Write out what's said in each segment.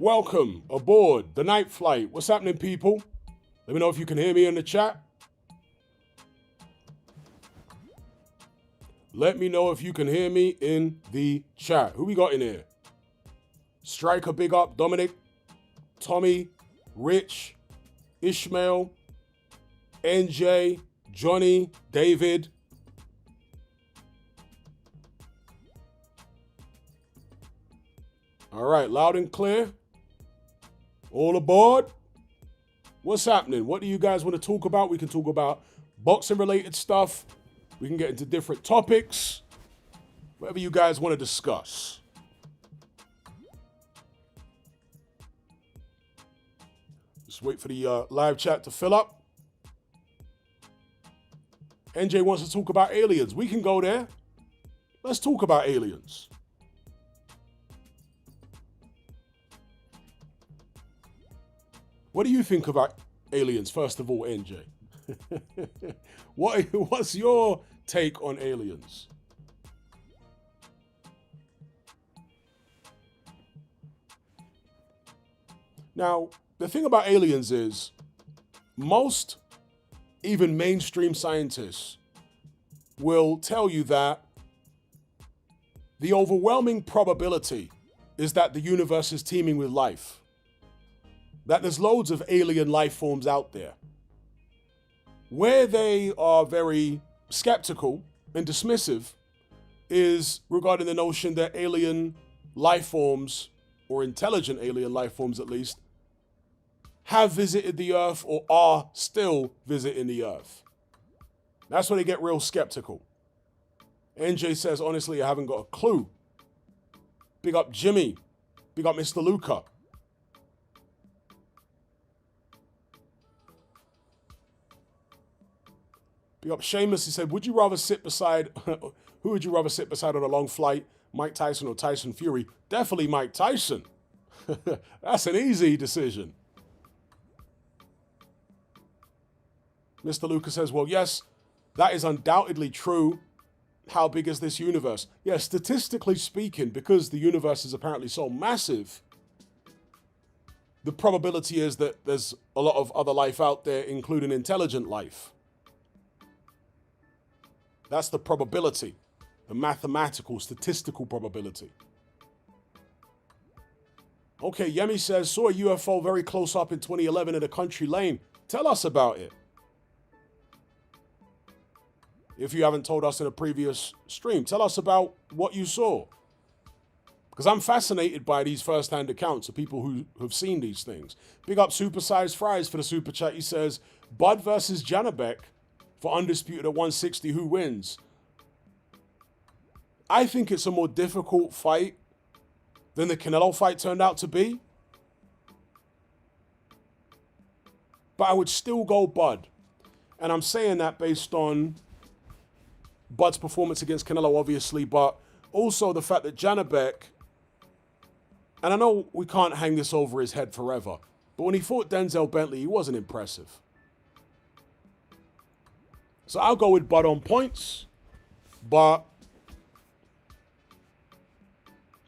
Welcome aboard the night flight. What's happening, people? Let me know if you can hear me in the chat. Let me know if you can hear me in the chat. Who we got in here? Striker, big up. Dominic, Tommy, Rich, Ishmael, NJ, Johnny, David. All right, loud and clear. All aboard. What's happening? What do you guys want to talk about? We can talk about boxing related stuff. We can get into different topics. Whatever you guys want to discuss. Just wait for the live chat to fill up. NJ wants to talk about aliens. We can go there. Let's talk about aliens. What do you think about aliens, first of all, NJ? What's your take on aliens? Now, the thing about aliens is most, even mainstream scientists, will tell you that the overwhelming probability is that the universe is teeming with life. That there's loads of alien life forms out there. Where they are very skeptical and dismissive is regarding the notion that alien life forms, or intelligent alien life forms at least, have visited the Earth or are still visiting the Earth. That's where they get real skeptical. NJ says, honestly, I haven't got a clue. Big up Jimmy. Big up Mr. Luca. Big up Seamus, he said, who would you rather sit beside on a long flight, Mike Tyson or Tyson Fury? Definitely Mike Tyson. That's an easy decision. Mr. Lucas says, well, yes, that is undoubtedly true. How big is this universe? Yeah, statistically speaking, because the universe is apparently so massive, the probability is that there's a lot of other life out there, including intelligent life. That's the probability, the mathematical, statistical probability. Okay, Yemi says, saw a UFO very close up in 2011 at a country lane. Tell us about it. If you haven't told us in a previous stream, tell us about what you saw. Because I'm fascinated by these first-hand accounts of people who have seen these things. Big up Supersized Fries for the super chat. He says, Bud versus Janabek for undisputed at 160, who wins? I think it's a more difficult fight than the Canelo fight turned out to be. But I would still go Bud. And I'm saying that based on Bud's performance against Canelo, obviously, but also the fact that Janibek, and I know we can't hang this over his head forever, but when he fought Denzel Bentley, he wasn't impressive. So I'll go with Bud on points, but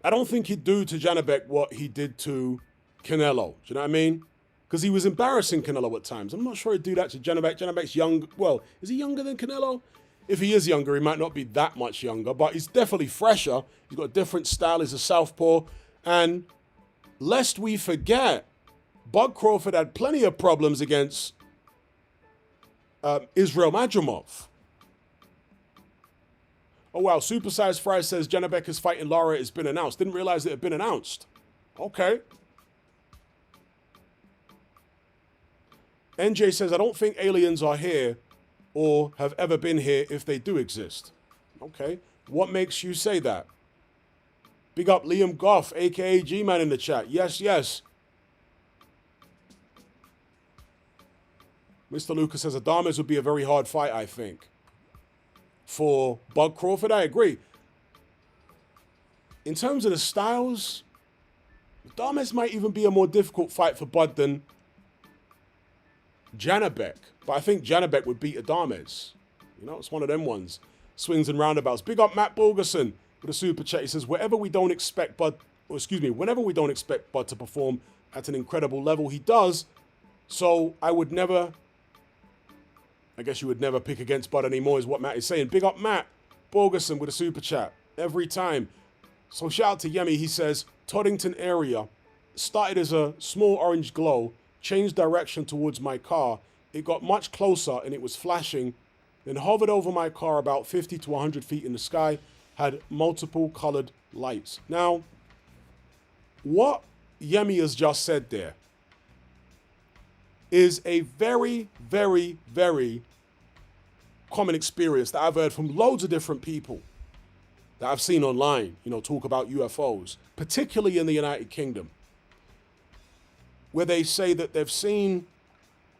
I don't think he'd do to Janibek what he did to Canelo. Do you know what I mean? Because he was embarrassing Canelo at times. I'm not sure he'd do that to Janibek. Janibek's young. Well, is he younger than Canelo? If he is younger, he might not be that much younger, but he's definitely fresher. He's got a different style. He's a southpaw. And lest we forget, Bud Crawford had plenty of problems against Israel Madrimov. Oh, wow. Supersized Fry says Janibek is fighting Lara. It's been announced. Didn't realize it had been announced. Okay. NJ says, I don't think aliens are here or have ever been here if they do exist. Okay. What makes you say that? Big up Liam Goff, a.k.a. G-Man in the chat. Yes, yes. Mr. Lucas says, Adames would be a very hard fight, I think. For Bud Crawford, I agree. In terms of the styles, Adames might even be a more difficult fight for Bud than Janibek. But I think Janibek would beat Adames. You know, it's one of them ones. Swings and roundabouts. Big up Matt Bulgerson with a super chat. He says, whenever we don't expect Bud to perform at an incredible level, he does. So I guess you would never pick against Bud anymore is what Matt is saying. Big up Matt Bulgerson with a super chat. Every time. So shout out to Yemi. He says, Toddington area started as a small orange glow, changed direction towards my car. It got much closer and it was flashing, then hovered over my car about 50 to 100 feet in the sky, had multiple colored lights. Now, what Yemi has just said there is a very, very, very common experience that I've heard from loads of different people that I've seen online, talk about UFOs, particularly in the United Kingdom, where they say that they've seen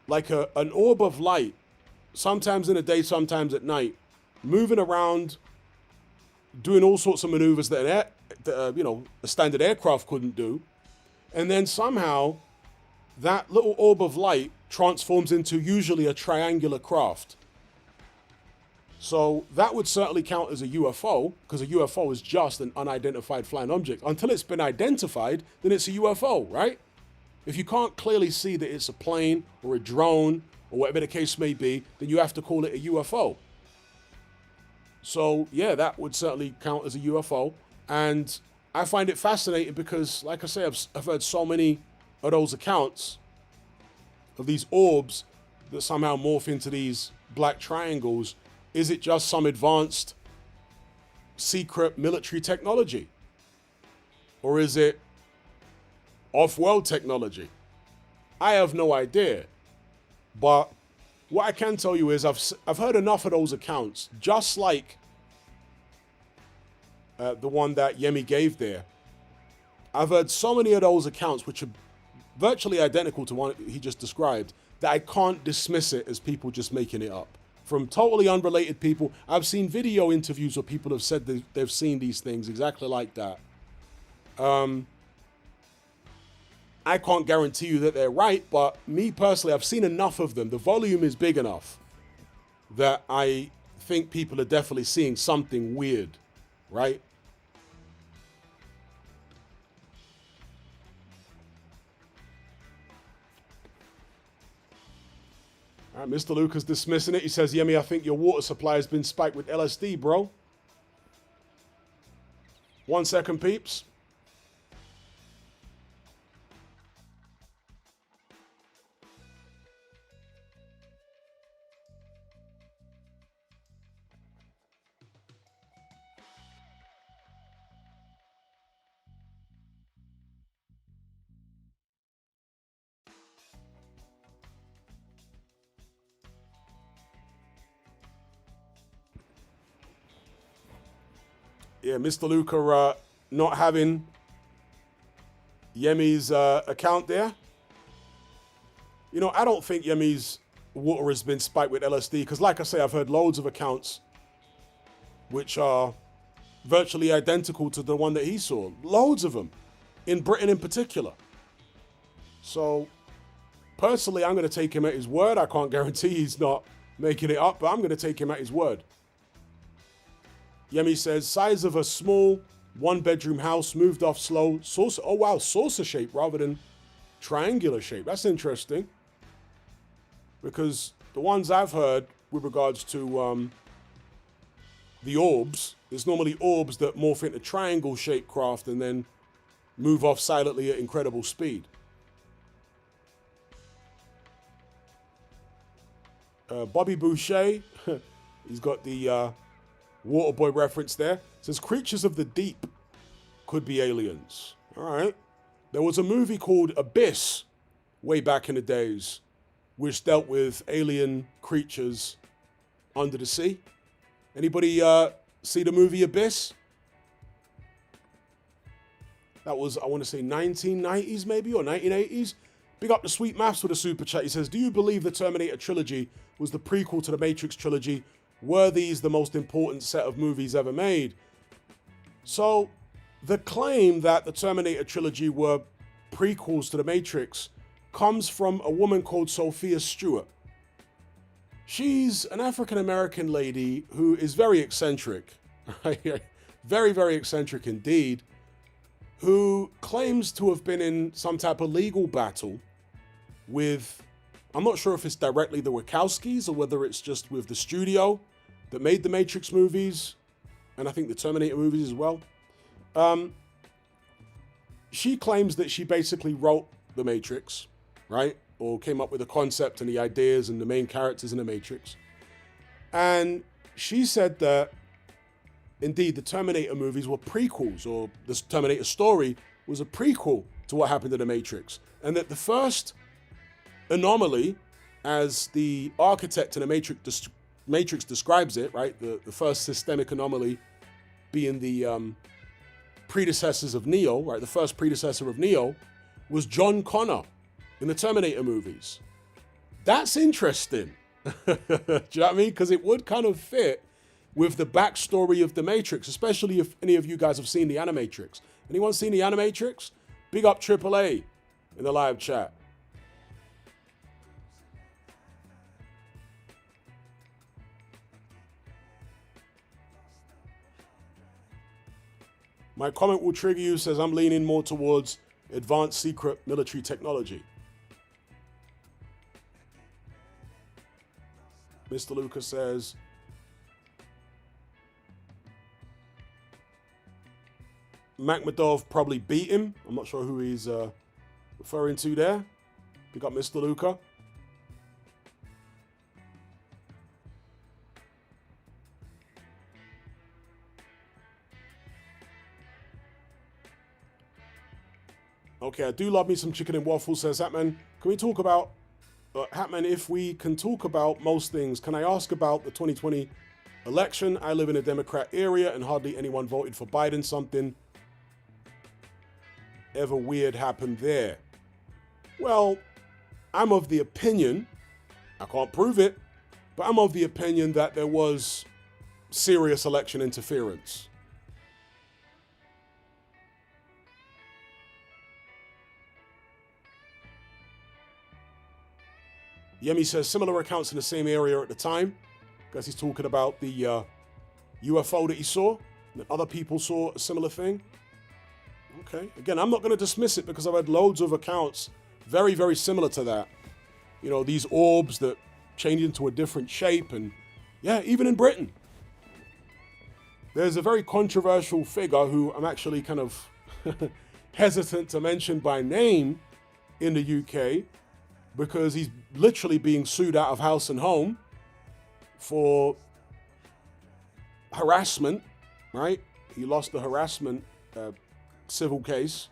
like an orb of light, sometimes in the day, sometimes at night, moving around, doing all sorts of maneuvers that a standard aircraft couldn't do. And then somehow that little orb of light transforms into usually a triangular craft. So that would certainly count as a UFO, because a UFO is just an unidentified flying object. Until it's been identified, then it's a UFO, right? If you can't clearly see that it's a plane or a drone or whatever the case may be, then you have to call it a UFO. So yeah, that would certainly count as a UFO. And I find it fascinating because, like I say, I've heard so many of those accounts of these orbs that somehow morph into these black triangles. Is it just some advanced secret military technology? Or is it off-world technology? I have no idea. But what I can tell you is I've heard enough of those accounts, just like the one that Yemi gave there. I've heard so many of those accounts, which are virtually identical to one he just described, that I can't dismiss it as people just making it up. From totally unrelated people. I've seen video interviews where people have said they've seen these things exactly like that. I can't guarantee you that they're right, but me personally, I've seen enough of them. The volume is big enough that I think people are definitely seeing something weird, right? All right, Mr. Lucas dismissing it. He says, Yemi, I think your water supply has been spiked with LSD, bro. 1 second, peeps. Yeah, Mr. Luca not having Yemi's account there. You know, I don't think Yemi's water has been spiked with LSD because, like I say, I've heard loads of accounts which are virtually identical to the one that he saw. Loads of them, in Britain in particular. So, personally, I'm going to take him at his word. I can't guarantee he's not making it up, but I'm going to take him at his word. Yemi says, size of a small one-bedroom house, moved off slow, saucer. Oh, wow, saucer shape rather than triangular shape. That's interesting. Because the ones I've heard with regards to the orbs, there's normally orbs that morph into triangle-shaped craft and then move off silently at incredible speed. Bobby Boucher, he's got the Waterboy reference there. Says creatures of the deep could be aliens. All right. There was a movie called Abyss way back in the days, which dealt with alien creatures under the sea. Anybody see the movie Abyss? That was, I want to say, 1990s maybe, or 1980s. Big up the Sweet Maths with a super chat. He says, do you believe the Terminator trilogy was the prequel to the Matrix trilogy? Were these the most important set of movies ever made? So, the claim that the Terminator trilogy were prequels to the Matrix comes from a woman called Sophia Stewart. She's an African-American lady who is very eccentric, very, very eccentric indeed, who claims to have been in some type of legal battle with, I'm not sure if it's directly the Wachowskis or whether it's just with the studio that made the Matrix movies, and I think the Terminator movies as well. She claims that she basically wrote the Matrix, right? Or came up with the concept and the ideas and the main characters in the Matrix. And she said that, indeed, the Terminator movies were prequels, or the Terminator story was a prequel to what happened in the Matrix. And that the first anomaly, as the architect in the Matrix describes it, right? The first systemic anomaly being the predecessors of Neo, right? The first predecessor of Neo was John Connor in the Terminator movies. That's interesting. Do you know what I mean? Because it would kind of fit with the backstory of the Matrix, especially if any of you guys have seen the Animatrix. Anyone seen the Animatrix? Big up AAA in the live chat. My comment will trigger you, says I'm leaning more towards advanced secret military technology. Mr. Lucas says, Makhmadov probably beat him. I'm not sure who he's referring to there. Pick up Mr. Luca. Okay, I do love me some chicken and waffles, says Hatman. Can we talk about, Hatman, if we can talk about most things, can I ask about the 2020 election? I live in a Democrat area and hardly anyone voted for Biden. Something ever weird happened there? Well, I'm of the opinion, I can't prove it, but I'm of the opinion that there was serious election interference. Yemi says similar accounts in the same area at the time, because he's talking about the UFO that he saw, and other people saw a similar thing. Okay, again, I'm not going to dismiss it because I've had loads of accounts very, very similar to that. You know, these orbs that change into a different shape, and yeah, even in Britain. There's a very controversial figure who I'm actually kind of hesitant to mention by name in the UK, because he's literally being sued out of house and home for harassment, right? He lost the harassment civil case,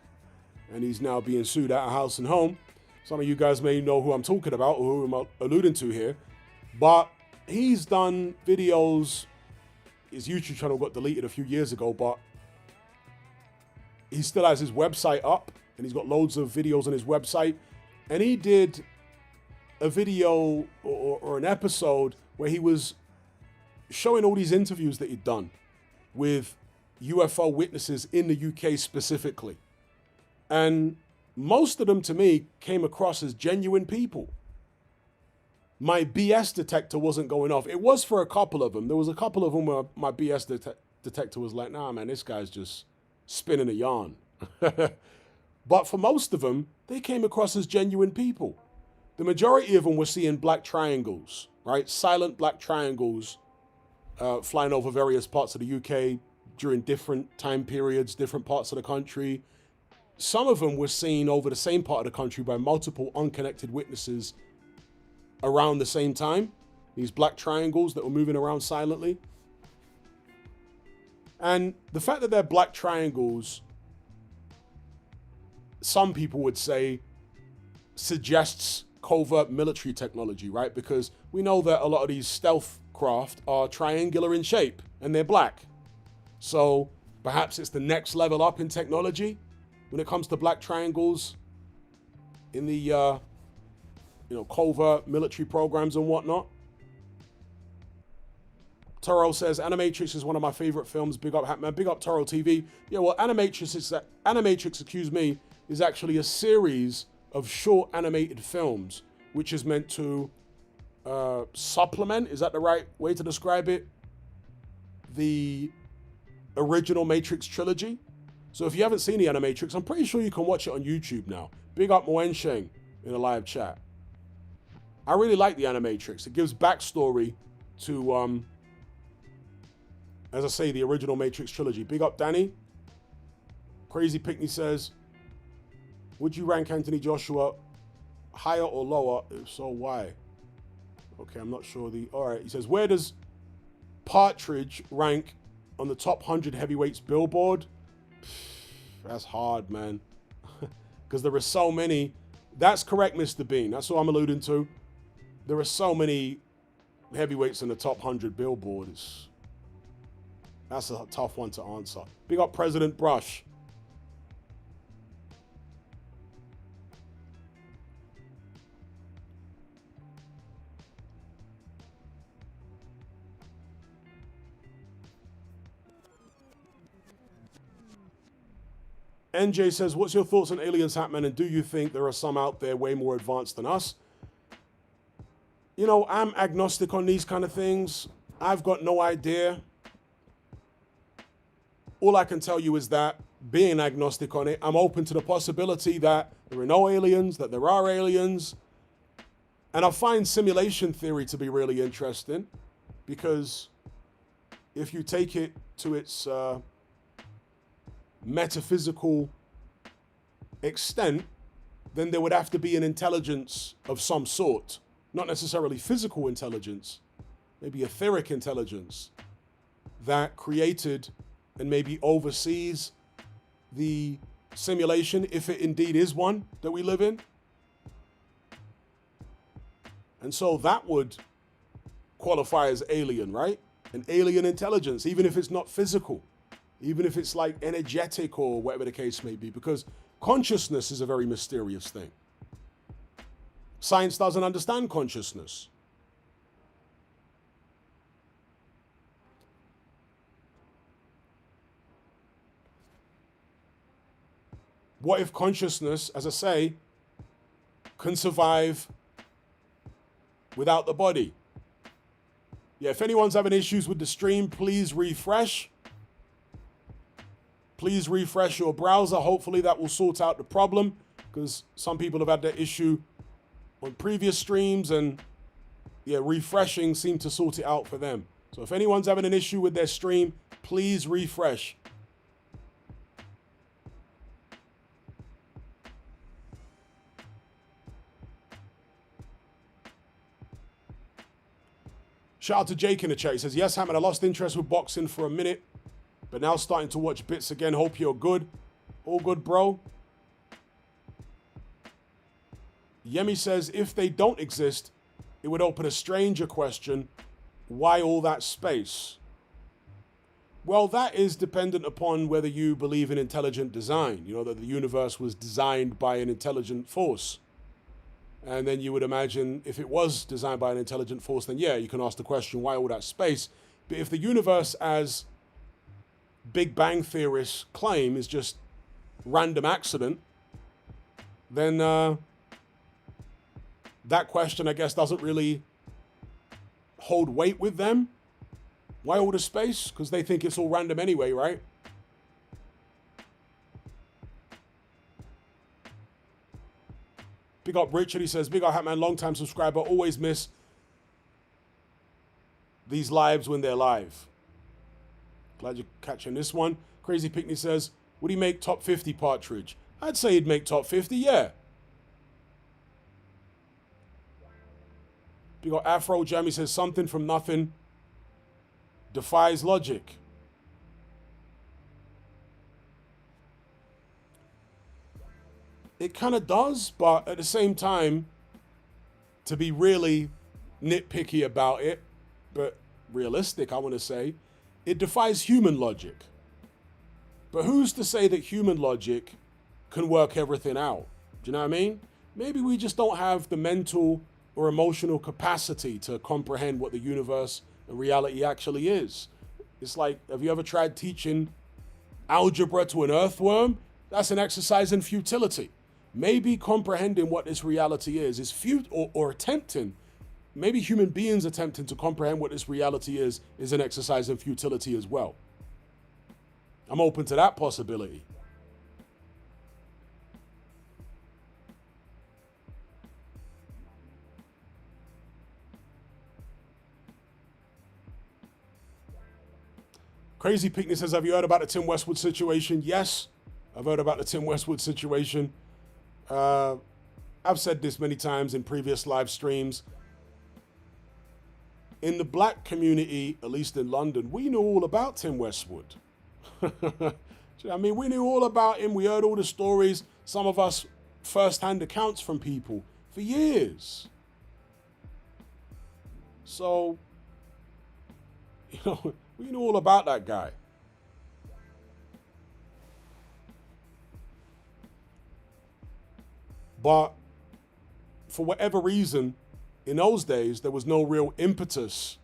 and he's now being sued out of house and home. Some of you guys may know who I'm talking about or who I'm alluding to here, but he's done videos. His YouTube channel got deleted a few years ago, but he still has his website up and he's got loads of videos on his website. And he did a video or an episode where he was showing all these interviews that he'd done with UFO witnesses in the UK specifically. And most of them, to me, came across as genuine people. My BS detector wasn't going off. It was for a couple of them. There was a couple of them where my BS detector was like, nah, man, this guy's just spinning a yarn. But for most of them, they came across as genuine people. The majority of them were seeing black triangles, right? Silent black triangles flying over various parts of the UK during different time periods, different parts of the country. Some of them were seen over the same part of the country by multiple unconnected witnesses around the same time. These black triangles that were moving around silently. And the fact that they're black triangles, some people would say, suggests covert military technology, right? Because we know that a lot of these stealth craft are triangular in shape and they're black. So perhaps it's the next level up in technology when it comes to black triangles in the covert military programs and whatnot. Toro says, Animatrix is one of my favorite films. Big up Hatman. Big up Toro TV. Yeah, well, Animatrix, is actually a series of short animated films, which is meant to supplement, is that the right way to describe it, the original Matrix trilogy. So if you haven't seen the Animatrix, I'm pretty sure you can watch it on YouTube now. Big up Moen Sheng in a live chat. I really like the Animatrix. It gives backstory to, as I say, the original Matrix trilogy. Big up Danny. Crazy Pickney says, would you rank Anthony Joshua higher or lower? If so, why? Okay, I'm not sure. All right, he says, where does Partridge rank on the top 100 heavyweights billboard? That's hard, man. Because there are so many. That's correct, Mr. Bean. That's what I'm alluding to. There are so many heavyweights in the top 100 billboard. That's a tough one to answer. Big up President Brush. NJ says, what's your thoughts on aliens, Hatman, and do you think there are some out there way more advanced than us? You know, I'm agnostic on these kind of things. I've got no idea. All I can tell you is that, being agnostic on it, I'm open to the possibility that there are no aliens, that there are aliens. And I find simulation theory to be really interesting, because if you take it to its metaphysical extent, then there would have to be an intelligence of some sort, not necessarily physical intelligence, maybe etheric intelligence that created and maybe oversees the simulation, if it indeed is one that we live in. And so that would qualify as alien, right? An alien intelligence, even if it's not physical, even if it's like energetic or whatever the case may be, because consciousness is a very mysterious thing. Science doesn't understand consciousness. What if consciousness, as I say, can survive without the body? Yeah, if anyone's having issues with the stream, please refresh. Please refresh your browser. Hopefully that will sort out the problem, because some people have had that issue on previous streams, and yeah, refreshing seemed to sort it out for them. So if anyone's having an issue with their stream, please refresh. Shout out to Jake in the chat. He says, yes, Hatman, I lost interest with boxing for a minute, but now starting to watch bits again. Hope you're good. All good, bro. Yemi says, if they don't exist, it would open a stranger question. Why all that space? Well, that is dependent upon whether you believe in intelligent design. You know, that the universe was designed by an intelligent force. And then you would imagine if it was designed by an intelligent force, then yeah, you can ask the question, why all that space? But if the universe, as Big Bang theorists claim, is just random accident, then that question, I guess, doesn't really hold weight with them. Why all the space? Because they think it's all random anyway, right? Big up Richard, he says, big up Hatman, long-time subscriber, always miss these lives when they're live. Glad you're catching this one. Crazy Picnic says, would he make top 50 Partridge? I'd say he'd make top 50, yeah. Big up Afro Jam, he says, something from nothing defies logic. It kind of does, but at the same time, to be really nitpicky about it, but realistic, I want to say, it defies human logic. But who's to say that human logic can work everything out? Do you know what I mean? Maybe we just don't have the mental or emotional capacity to comprehend what the universe and reality actually is. It's like, have you ever tried teaching algebra to an earthworm? That's an exercise in futility. Maybe comprehending what this reality is futile, or attempting, maybe human beings attempting to comprehend what this reality is an exercise in futility as well. I'm open to that possibility. Crazy Picnic says, have you heard about the Tim Westwood situation? Yes, I've heard about the Tim Westwood situation. I've said this many times in previous live streams. In the black community, at least in London, we knew all about Tim Westwood. I mean, we knew all about him. We heard all the stories. Some of us first-hand accounts from people for years. So, you know, we knew all about that guy. But for whatever reason, in those days, there was no real impetus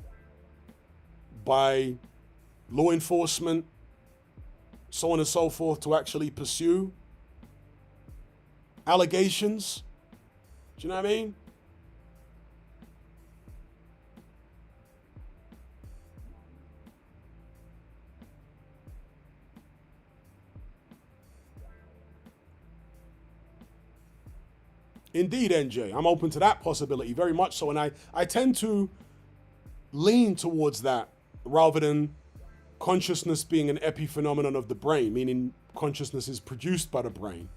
by law enforcement, so on and so forth, to actually pursue allegations. Do you know what I mean? Indeed, NJ. I'm open to that possibility very much so. And I tend to lean towards that rather than consciousness being an epiphenomenon of the brain, meaning consciousness is produced by the brain.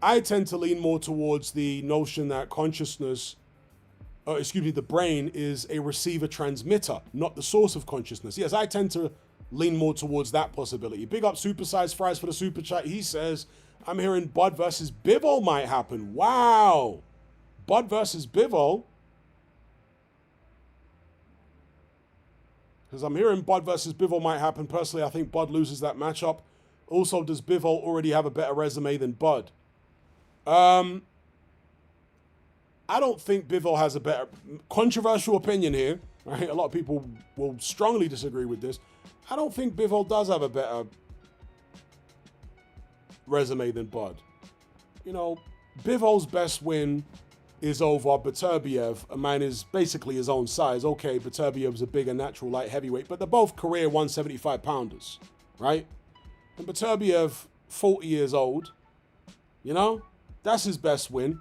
I tend to lean more towards the notion that the brain is a receiver transmitter, not the source of consciousness. Yes, I tend to lean more towards that possibility. Big up Supersized Fries for the super chat. He says, I'm hearing Bud versus Bivol might happen. Wow. Bud versus Bivol. Because I'm hearing Bud versus Bivol might happen. Personally, I think Bud loses that matchup. Also, does Bivol already have a better resume than Bud? I don't think Bivol has a better... Controversial opinion here. Right? A lot of people will strongly disagree with this. I don't think Bivol does have a better resume than Bud. You know, Bivol's best win is over Beterbiev. A man is basically his own size. Okay, Beterbiev's a bigger natural light heavyweight, but they're both career 175 pounders, right? And Beterbiev, 40 years old, you know, that's his best win.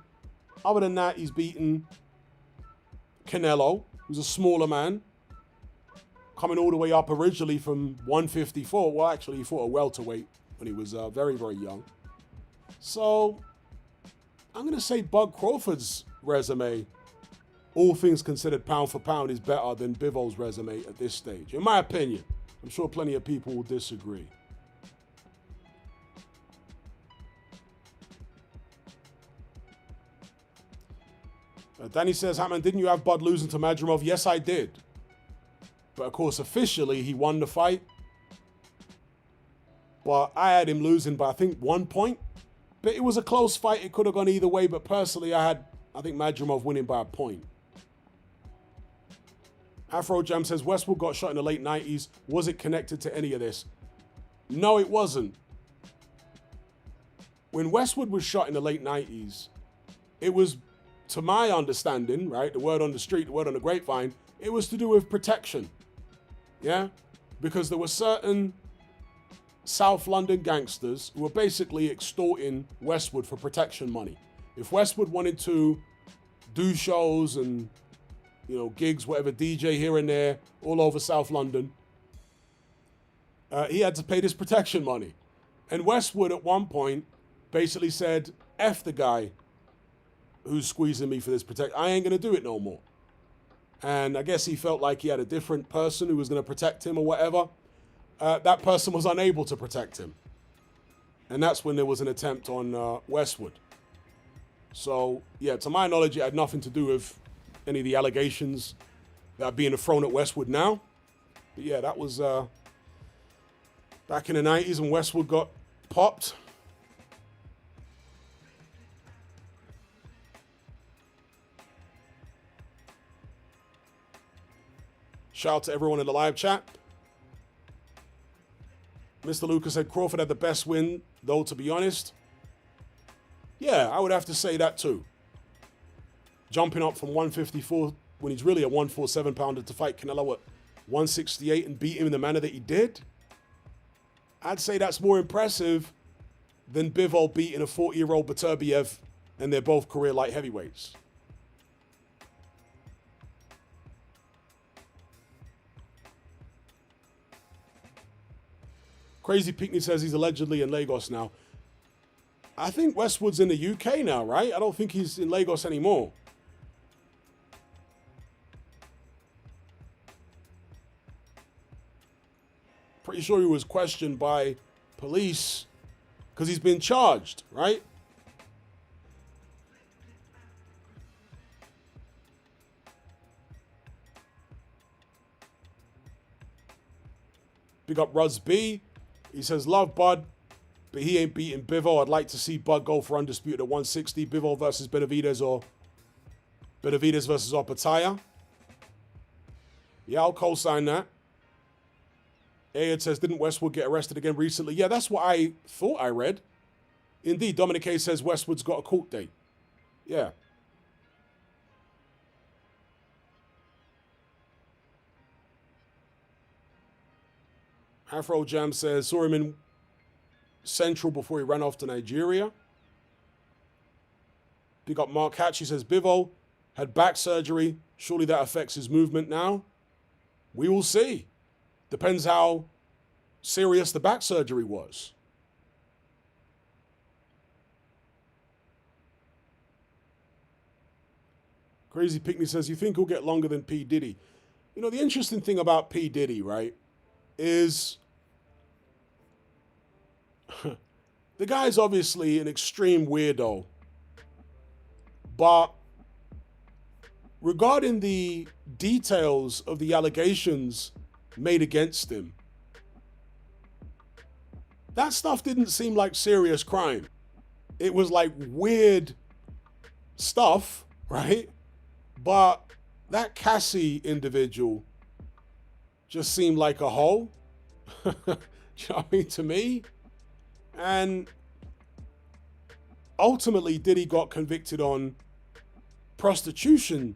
Other than that, he's beaten Canelo, who's a smaller man, coming all the way up originally from 154. Well, actually, he fought a welterweight when he was very, very young. So I'm going to say Bud Crawford's resume, all things considered pound for pound, is better than Bivol's resume at this stage. In my opinion. I'm sure plenty of people will disagree. Danny says, Hatman, didn't you have Bud losing to Madrimov? Yes, I did. But of course, officially, he won the fight. but I had him losing by, I think, 1 point. But it was a close fight. It could have gone either way, but personally, I think Madrimov winning by a point. Afro Jam says, Westwood got shot in the late 90s. Was it connected to any of this? No, it wasn't. When Westwood was shot in the late 90s, it was, to my understanding, right, the word on the street, the word on the grapevine, it was to do with protection. Yeah? Because there were certain South London gangsters who were basically extorting Westwood for protection money. If Westwood wanted to do shows and, you know, gigs, whatever, DJ here and there, all over South London, he had to pay this protection money. And Westwood at one point basically said, F the guy who's squeezing me for this protection. I ain't going to do it no more. And I guess he felt like he had a different person who was going to protect him or whatever. That person was unable to protect him. And that's when there was an attempt on Westwood. So, yeah, to my knowledge, it had nothing to do with any of the allegations that are being thrown at Westwood now. But yeah, that was back in the 90s when Westwood got popped. Shout out to everyone in the live chat. Mr. Lucas said Crawford had the best win, though, to be honest. Yeah, I would have to say that too. Jumping up from 154 when he's really a 147 pounder to fight Canelo at 168 and beat him in the manner that he did. I'd say that's more impressive than Bivol beating a 40-year-old Beterbiev, and they're both career light heavyweights. Crazy Pickney says he's allegedly in Lagos now. I think Westwood's in the UK now, right? I don't think he's in Lagos anymore. Pretty sure he was questioned by police because he's been charged, right? Big up Ruz B. He says, love Bud, but he ain't beating Bivol. I'd like to see Bud go for undisputed at 160. Bivol versus Benavidez or Benavidez versus Opataya. Yeah, I'll co-sign that. Ayad says, didn't Westwood get arrested again recently? Yeah, that's what I thought I read. Indeed, Dominic Hayes says Westwood's got a court date. Yeah. Afro Jam says, saw him in Central before he ran off to Nigeria. Big up Mark Hatch. He says, Bivol had back surgery. Surely that affects his movement now. We will see. Depends how serious the back surgery was. Crazy Pickney says, you think he'll get longer than P. Diddy? You know, the interesting thing about P. Diddy, right, is the guy's obviously an extreme weirdo. But regarding the details of the allegations made against him, that stuff didn't seem like serious crime. It was like weird stuff, right? But that Cassie individual just seemed like a hoe. Do you know what I mean? To me. And ultimately, Diddy got convicted on prostitution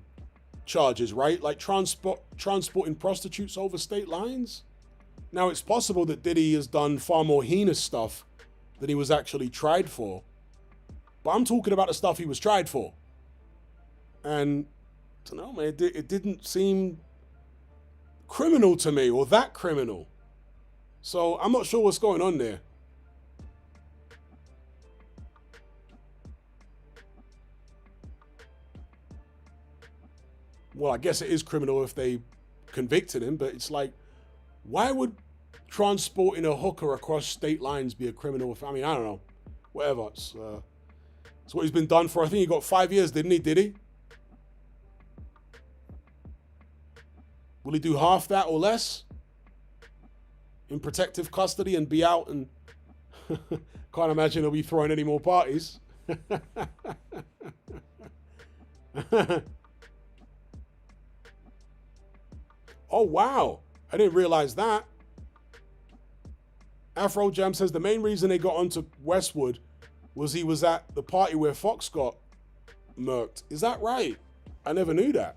charges, right? Like transporting prostitutes over state lines. Now, it's possible that Diddy has done far more heinous stuff than he was actually tried for. But I'm talking about the stuff he was tried for. And, I don't know, man, it didn't seem criminal to me, or that criminal. So I'm not sure what's going on there. Well, I guess it is criminal if they convicted him, but it's like, why would transporting a hooker across state lines be a criminal? I mean, I don't know. Whatever. It's what he's been done for. I think he got 5 years, didn't he? Did he? Will he do half that or less in protective custody and be out and Can't imagine he'll be throwing any more parties. Oh, wow. I didn't realize that. Afro Jam says the main reason they got onto Westwood was he was at the party where Fox got murked. Is that right? I never knew that.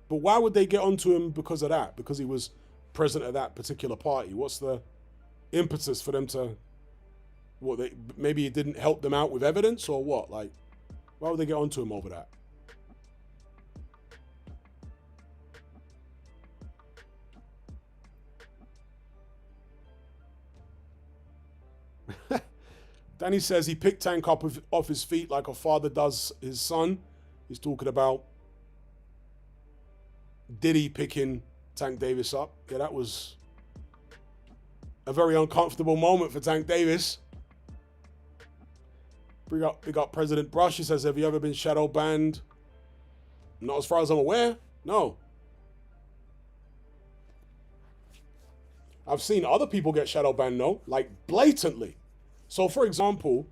But why would they get onto him because of that? Because he was present at that particular party. What's the impetus for them to... What, maybe it didn't help them out with evidence or what? Like, why would they get onto him over that? Danny says he picked Tank up off his feet like a father does his son. He's talking about Diddy picking Tank Davis up. Yeah, that was a very uncomfortable moment for Tank Davis. Big up President Brush. He says, have you ever been shadow banned? Not as far as I'm aware. No. I've seen other people get shadow banned, though, like blatantly. So, for example,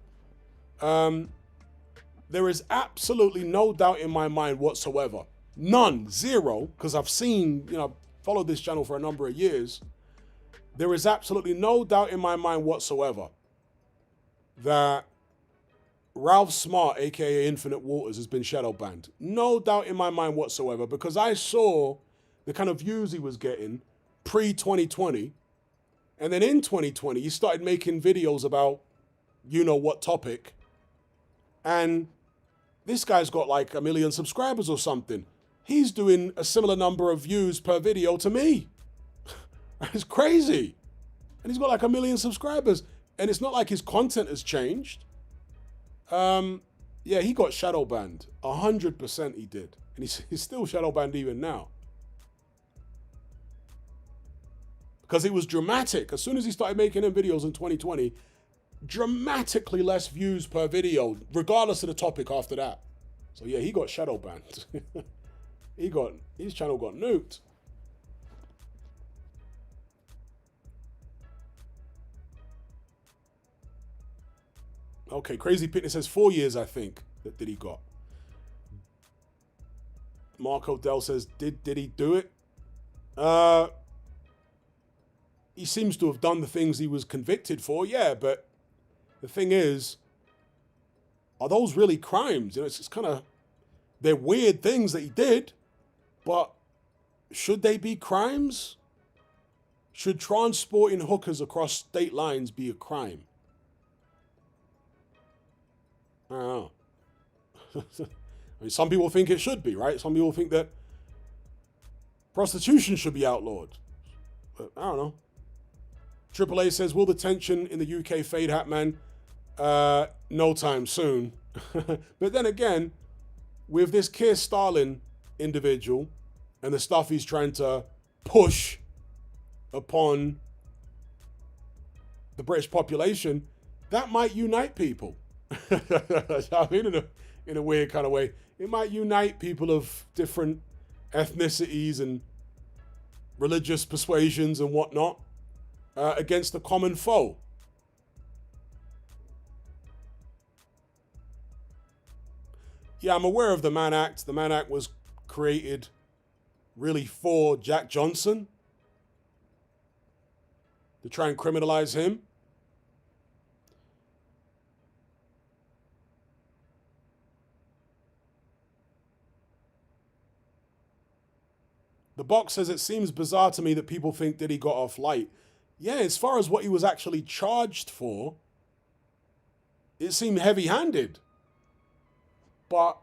there is absolutely no doubt in my mind whatsoever. None, zero, because I've seen, followed this channel for a number of years. There is absolutely no doubt in my mind whatsoever that Ralph Smart, aka Infinite Waters, has been shadow banned. No doubt in my mind whatsoever, because I saw the kind of views he was getting pre-2020. And then in 2020, he started making videos about what topic. And this guy's got like 1 million subscribers or something. He's doing a similar number of views per video to me. It's crazy. And he's got like 1 million subscribers. And it's not like his content has changed. Yeah, he got shadow banned. 100% he did. And he's still shadow banned even now. Because it was dramatic. As soon as he started making them videos in 2020, dramatically less views per video, regardless of the topic after that. So yeah, he got shadow banned. His channel got nuked. Okay, Crazy Pitney says 4 years, I think, that he got. Mark Odell says, did he do it? He seems to have done the things he was convicted for, yeah, but the thing is, are those really crimes? It's kind of, they're weird things that he did, but should they be crimes? Should transporting hookers across state lines be a crime? I don't know. I mean, some people think it should be, right? Some people think that prostitution should be outlawed. But I don't know. AAA says, will the tension in the UK fade, Hatman? No time soon. But then again, with this Keir Starlin individual and the stuff he's trying to push upon the British population, that might unite people. I mean, in a weird kind of way. It might unite people of different ethnicities and religious persuasions and whatnot against a common foe. Yeah, I'm aware of the Mann Act. The Mann Act was created really for Jack Johnson to try and criminalize him. The box says, it seems bizarre to me that people think that he got off light. Yeah, as far as what he was actually charged for, it seemed heavy-handed. But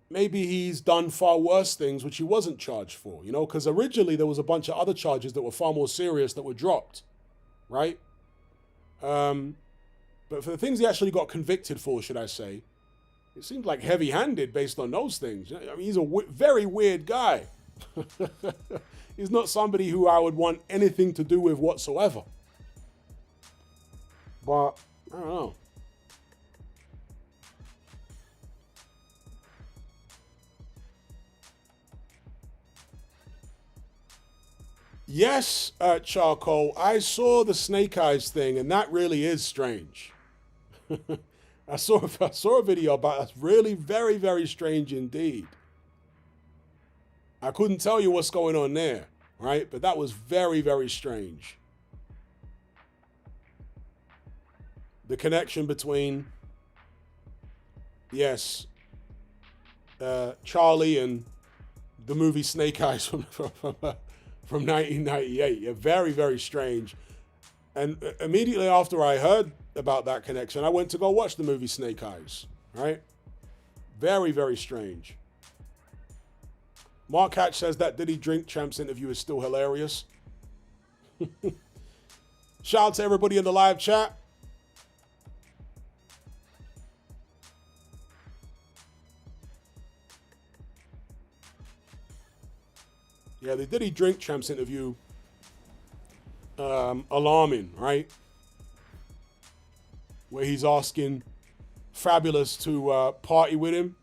maybe he's done far worse things which he wasn't charged for, because originally there was a bunch of other charges that were far more serious that were dropped, right? But for the things he actually got convicted for, should I say, it seems like heavy-handed based on those things. I mean, he's a very weird guy. He's not somebody who I would want anything to do with whatsoever. But, I don't know. Yes, Charcoal, I saw the Snake Eyes thing, and that really is strange. I saw a video about it. That's really very, very strange indeed. I couldn't tell you what's going on there, right? But that was very, very strange. The connection between, yes, Charlie and the movie Snake Eyes from 1998. Yeah, very, very strange. And immediately after I heard about that connection, I went to go watch the movie Snake Eyes, right? Very, very strange. Mark Hatch says that Diddy Drink Champs interview is still hilarious. Shout out to everybody in the live chat. Yeah, the Diddy Drink Champs interview, alarming, right? Where he's asking Fabulous to party with him.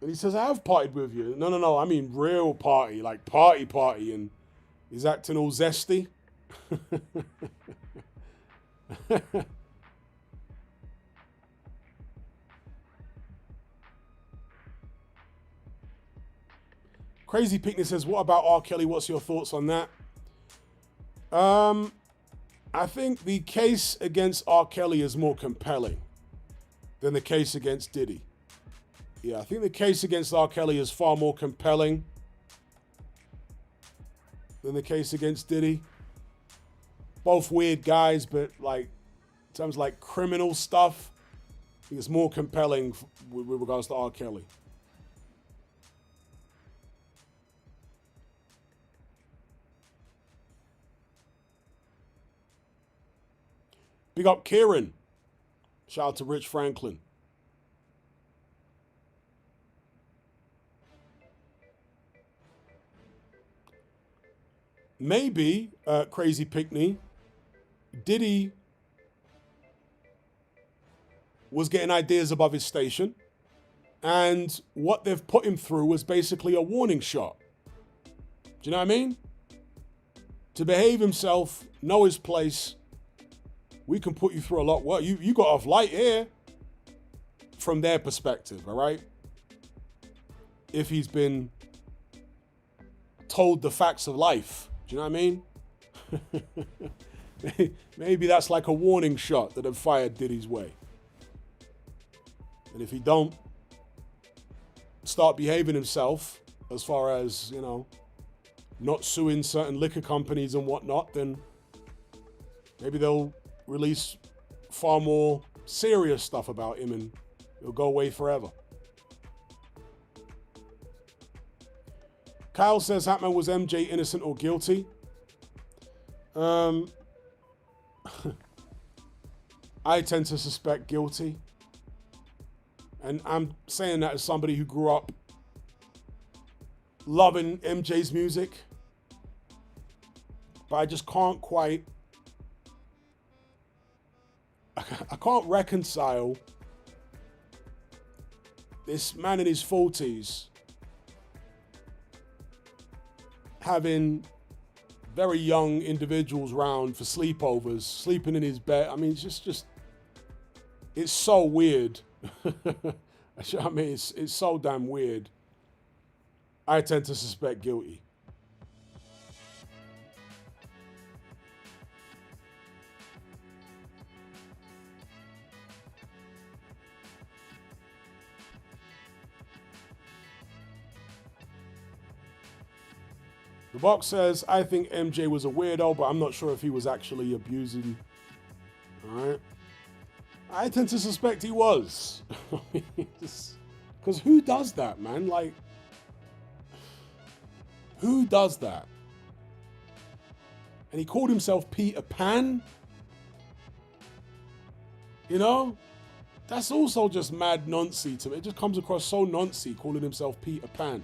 And he says, I have partied with you. No, I mean real party, like party. And he's acting all zesty. Crazy Picnic says, what about R. Kelly? What's your thoughts on that? I think the case against R. Kelly is more compelling than the case against Diddy. Yeah, I think the case against R. Kelly is far more compelling than the case against Diddy. Both weird guys, but like, in terms of like criminal stuff, I think it's more compelling with regards to R. Kelly. Big up Kieran. Shout out to Rich Franklin. Maybe, Crazy Pickney, Diddy was getting ideas above his station, and what they've put him through was basically a warning shot. Do you know what I mean? To behave himself, know his place, we can put you through a lot worse. You got off light here from their perspective, all right? If he's been told the facts of life. Do you know what I mean? Maybe that's like a warning shot that have fired Diddy's way. And if he don't start behaving himself as far as, you know, not suing certain liquor companies and whatnot, then maybe they'll release far more serious stuff about him and it'll go away forever. Kyle says, Hatman, was MJ innocent or guilty? I tend to suspect guilty. And I'm saying that as somebody who grew up loving MJ's music. But I just can't quite... I can't reconcile this man in his 40s having very young individuals round for sleepovers, sleeping in his bed. I mean, it's just it's so weird. I mean, it's so damn weird. I tend to suspect guilty. The box says, I think MJ was a weirdo, but I'm not sure if he was actually abusing. All right. I tend to suspect he was. Because who does that, man? Like, who does that? And he called himself Peter Pan? You know? That's also just mad noncy to me. It just comes across so noncy, calling himself Peter Pan.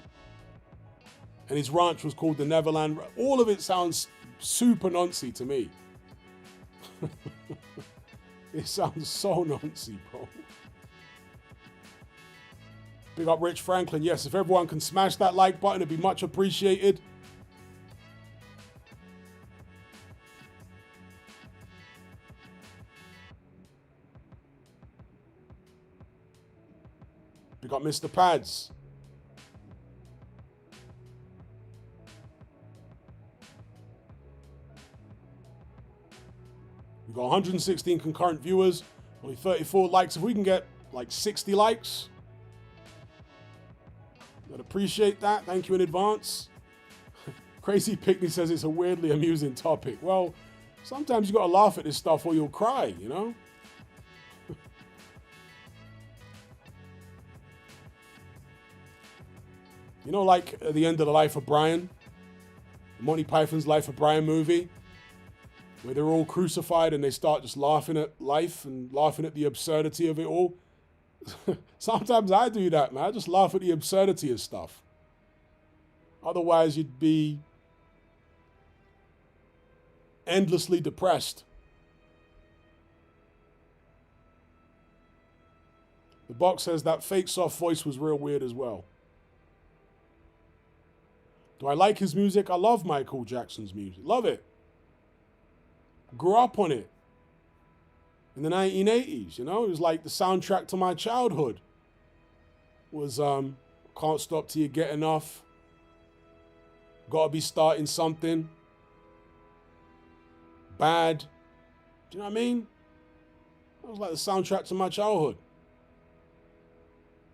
And his ranch was called the Neverland. All of it sounds super noncy to me. It sounds so noncy, bro. Big up Rich Franklin. Yes, if everyone can smash that like button, it'd be much appreciated. We got Mr. Pads. We got 116 concurrent viewers, only 34 likes. If we can get like 60 likes, I'd appreciate that. Thank you in advance. Crazy Pickney says it's a weirdly amusing topic. Well, sometimes you gotta laugh at this stuff or you'll cry, you know? You know, like at the end of The Life of Brian, Monty Python's Life of Brian movie, where they're all crucified and they start just laughing at life and laughing at the absurdity of it all. Sometimes I do that, man. I just laugh at the absurdity of stuff. Otherwise, you'd be endlessly depressed. The box says that fake soft voice was real weird as well. Do I like his music? I love Michael Jackson's music. Love it. Grew up on it in the 1980s, you know? It was like the soundtrack to my childhood. Was Can't Stop Till You Get Enough. Gotta Be Starting Something. Bad. Do you know what I mean? That was like the soundtrack to my childhood.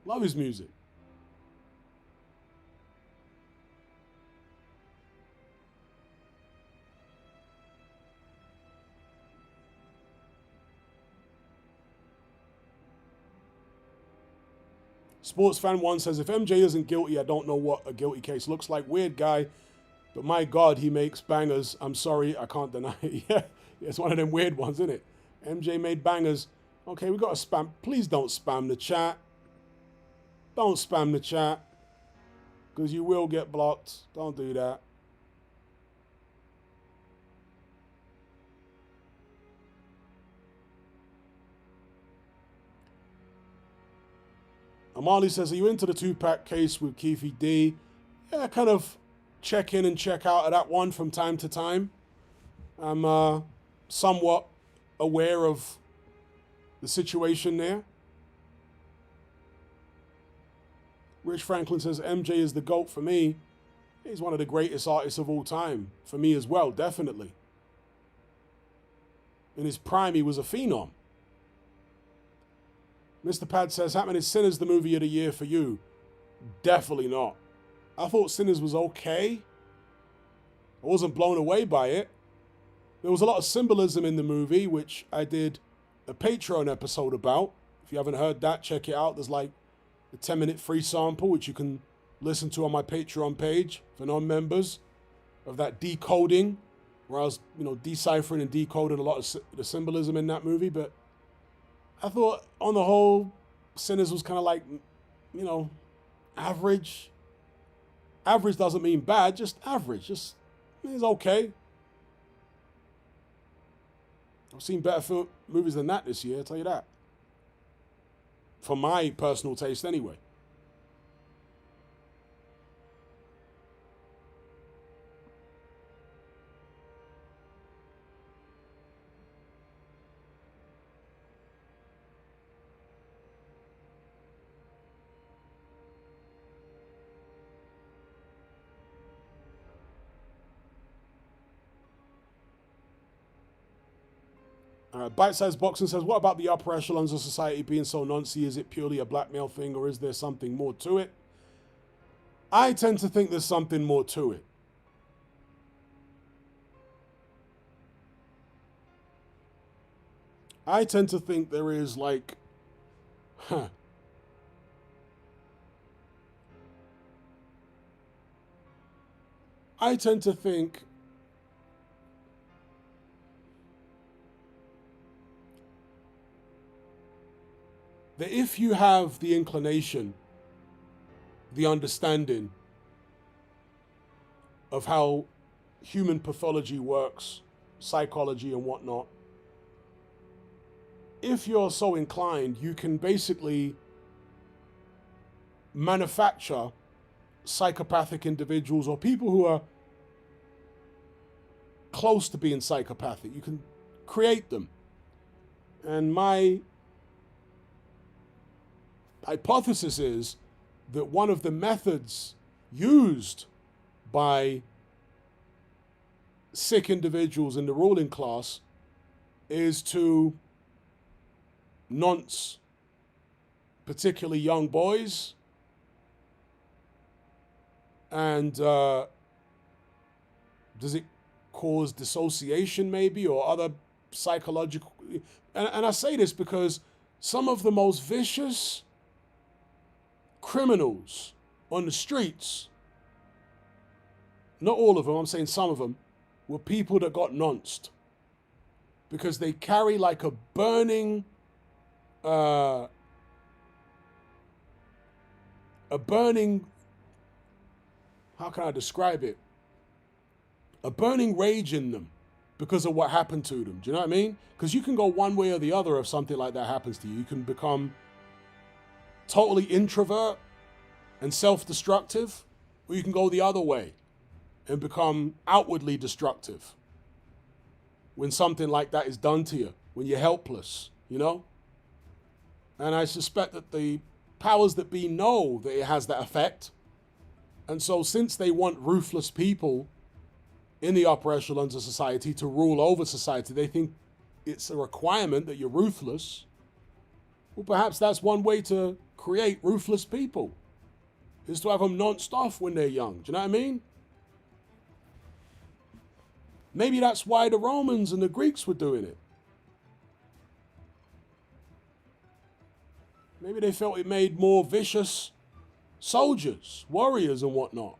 Love his music. Sports Fan 1 says, if MJ isn't guilty, I don't know what a guilty case looks like. Weird guy, but my God, he makes bangers. I'm sorry, I can't deny it. Yeah, it's one of them weird ones, isn't it? MJ made bangers. Okay, we got to spam. Please don't spam the chat. Don't spam the chat, because you will get blocked. Don't do that. Amali says, are you into the Tupac case with Keefe D? Yeah, kind of check in and check out of that one from time to time. I'm somewhat aware of the situation there. Rich Franklin says, MJ is the GOAT for me. He's one of the greatest artists of all time. For me as well, definitely. In his prime, he was a phenom. Mr. Pad says, Hatman, is Sinners the movie of the year for you? Definitely not. I thought Sinners was okay. I wasn't blown away by it. There was a lot of symbolism in the movie, which I did a Patreon episode about. If you haven't heard that, check it out. There's like a 10-minute free sample, which you can listen to on my Patreon page for non-members, of that decoding, where I was, deciphering and decoding a lot of the symbolism in that movie. But I thought, on the whole, Sinners was kind of like, average. Average doesn't mean bad, just average. Just, it's okay. I've seen better movies than that this year, I'll tell you that. For my personal taste, anyway. Bite Size Boxing says, what about the upper echelons of society being so noncy? Is it purely a blackmail thing, or is there something more to it? I tend to think there's something more to it. I tend to think there is like, I tend to think that if you have the inclination, the understanding of how human pathology works, psychology and whatnot, if you're so inclined, you can basically manufacture psychopathic individuals or people who are close to being psychopathic. You can create them. And my hypothesis is that one of the methods used by sick individuals in the ruling class is to nonce particularly young boys and does it cause dissociation maybe or other psychological, and I say this because some of the most vicious criminals on the streets, not all of them, I'm saying some of them, were people that got nonced because they carry like a burning how can I describe it? A burning rage in them because of what happened to them. Do you know what I mean? Because you can go one way or the other if something like that happens to you. You can become totally introvert and self-destructive, or you can go the other way and become outwardly destructive when something like that is done to you, when you're helpless, you know? And I suspect that the powers that be know that it has that effect. And so since they want ruthless people in the upper echelons of society to rule over society, they think it's a requirement that you're ruthless. Well, perhaps that's one way to create ruthless people, is to have them nonced off when they're young. Do you know what I mean? Maybe that's why the Romans and the Greeks were doing it. Maybe they felt it made more vicious soldiers, warriors, and whatnot.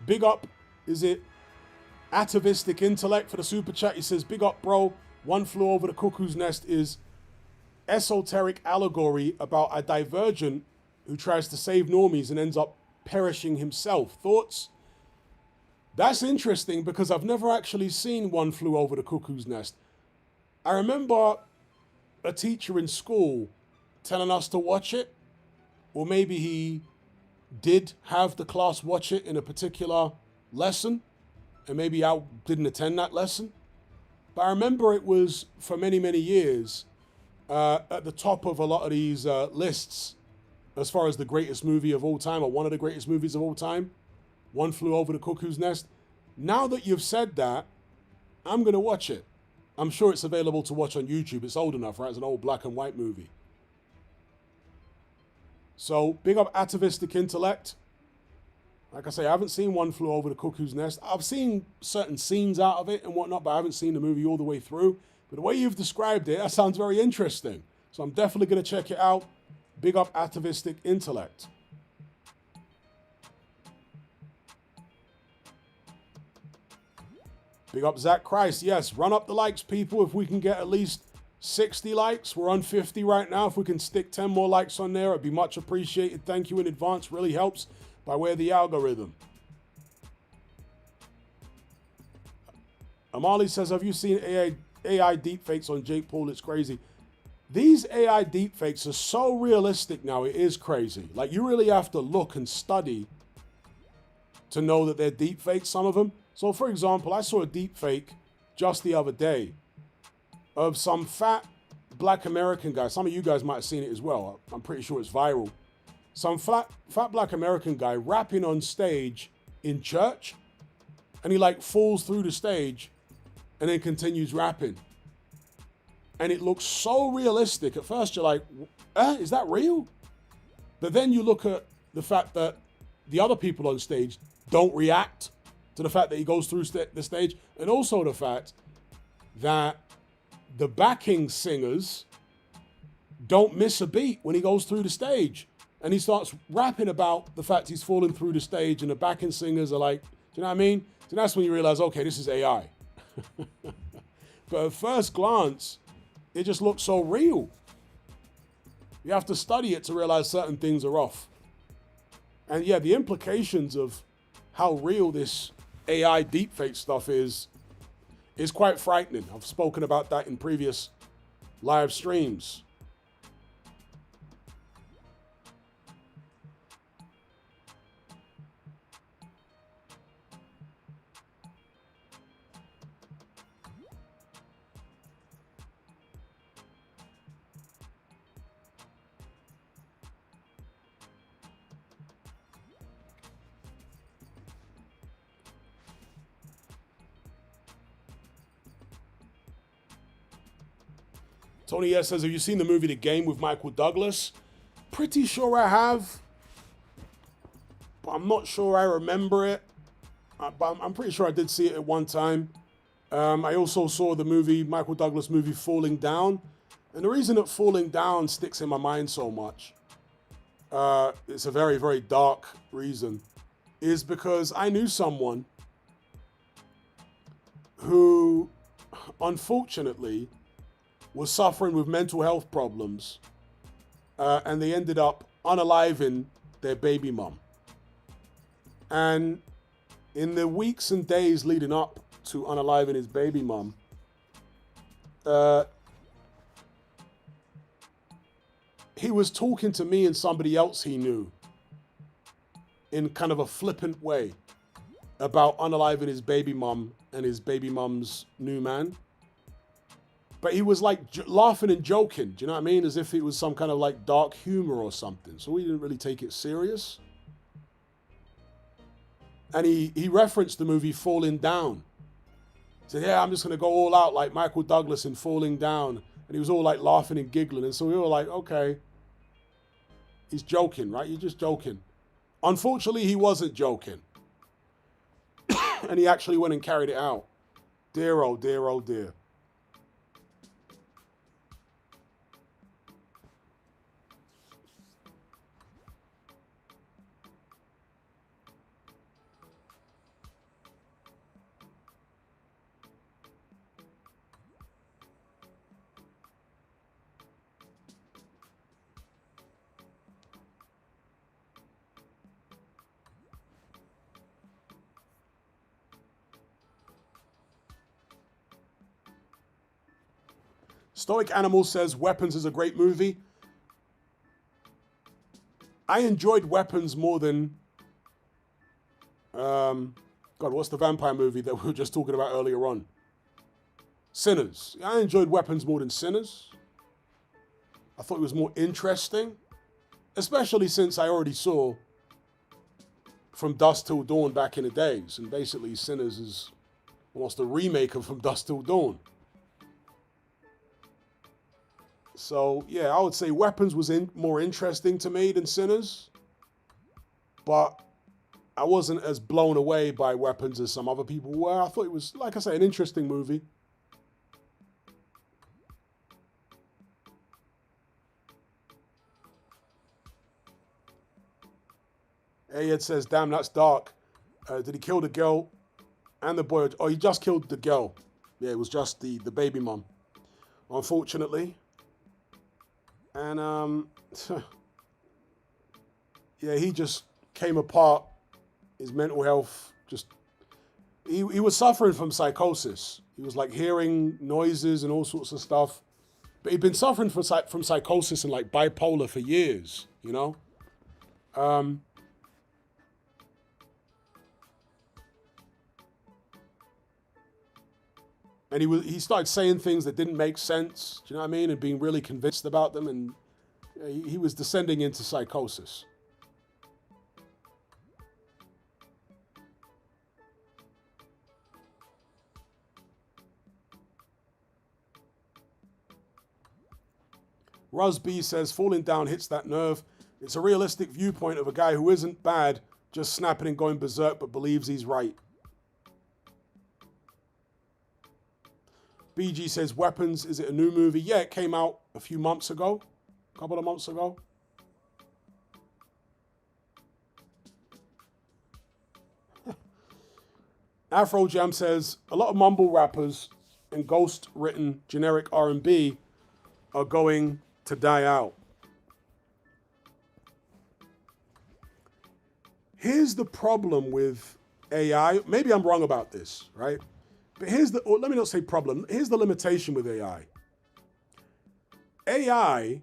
Big up, is it atavistic intellect for the super chat? He says, big up, bro. One Flew Over the Cuckoo's Nest is esoteric allegory about a divergent who tries to save normies and ends up perishing himself. Thoughts? That's interesting because I've never actually seen One Flew Over the Cuckoo's Nest. I remember a teacher in school telling us to watch it, or maybe he did have the class watch it in a particular lesson, and maybe I didn't attend that lesson. But I remember it was for many, many years at the top of a lot of these lists as far as the greatest movie of all time, or one of the greatest movies of all time. One Flew Over the Cuckoo's Nest. Now that you've said that, I'm going to watch it. I'm sure it's available to watch on YouTube. It's old enough, right? It's an old black and white movie. So, big up atavistic intellect. Like I say, I haven't seen One Flew Over the Cuckoo's Nest. I've seen certain scenes out of it and whatnot, but I haven't seen the movie all the way through. But the way you've described it, that sounds very interesting. So I'm definitely going to check it out. Big up atavistic intellect. Big up Zach Christ. Yes, run up the likes, people. If we can get at least 60 likes. We're on 50 right now. If we can stick 10 more likes on there, it'd be much appreciated. Thank you in advance. Really helps by way of the algorithm. Amali says, have you seen AI deepfakes on Jake Paul? It's crazy. These AI deepfakes are so realistic now, it is crazy. Like, you really have to look and study to know that they're deepfakes, some of them. So, for example, I saw a deepfake just the other day of some fat black American guy. Some of you guys might have seen it as well. I'm pretty sure it's viral. Some fat black American guy rapping on stage in church, and he like falls through the stage and then continues rapping. And it looks so realistic. At first you're like, is that real? But then you look at the fact that the other people on stage don't react to the fact that he goes through the stage, and also the fact that the backing singers don't miss a beat when he goes through the stage. And he starts rapping about the fact he's falling through the stage, and the backing singers are like, do you know what I mean? So that's when you realize, okay, this is AI. But at first glance, it just looks so real. You have to study it to realize certain things are off. And yeah, the implications of how real this AI deepfake stuff is quite frightening. I've spoken about that in previous live streams. Tony S says, have you seen the movie The Game with Michael Douglas? Pretty sure I have, but I'm not sure I remember it. But I'm pretty sure I did see it at one time. I also saw the movie, Michael Douglas movie, Falling Down. And the reason that Falling Down sticks in my mind so much, it's a very, very dark reason, is because I knew someone who, unfortunately, was suffering with mental health problems, and they ended up unaliving their baby mum. And in the weeks and days leading up to unaliving his baby mum, he was talking to me and somebody else he knew in kind of a flippant way about unaliving his baby mum and his baby mum's new man. But he was like laughing and joking, do you know what I mean? As if it was some kind of like dark humor or something. So we didn't really take it serious. And he referenced the movie Falling Down. He said, yeah, I'm just going to go all out like Michael Douglas in Falling Down. And he was all like laughing and giggling. And so we were like, okay, he's joking, right? You're just joking. Unfortunately, he wasn't joking. And he actually went and carried it out. Dear, oh dear, oh dear. Stoic Animal says Weapons is a great movie. I enjoyed Weapons more than, God, what's the vampire movie that we were just talking about earlier on? Sinners. I enjoyed Weapons more than Sinners. I thought it was more interesting, especially since I already saw From Dusk Till Dawn back in the days. And basically Sinners is almost a remake of From Dusk Till Dawn. So, yeah, I would say Weapons was more interesting to me than Sinners. But I wasn't as blown away by Weapons as some other people were. I thought it was, like I say, an interesting movie. Ayed says, damn, that's dark. Did he kill the girl and the boy? Oh, he just killed the girl. Yeah, it was just the baby mum, unfortunately. And, yeah, he just came apart. His mental health just, he was suffering from psychosis. He was like hearing noises and all sorts of stuff. But he'd been suffering from psychosis and like bipolar for years, you know? And he started saying things that didn't make sense, do you know what I mean? And being really convinced about them, and he was descending into psychosis. Ruz B says, Falling Down hits that nerve. It's a realistic viewpoint of a guy who isn't bad, just snapping and going berserk, but believes he's right. BG says, Weapons, is it a new movie? Yeah, it came out a few months ago. A couple of months ago. Afro Jam says, a lot of mumble rappers and ghost-written generic R&B are going to die out. Here's the problem with AI. Maybe I'm wrong about this, right? But let me not say problem. Here's the limitation with AI. AI,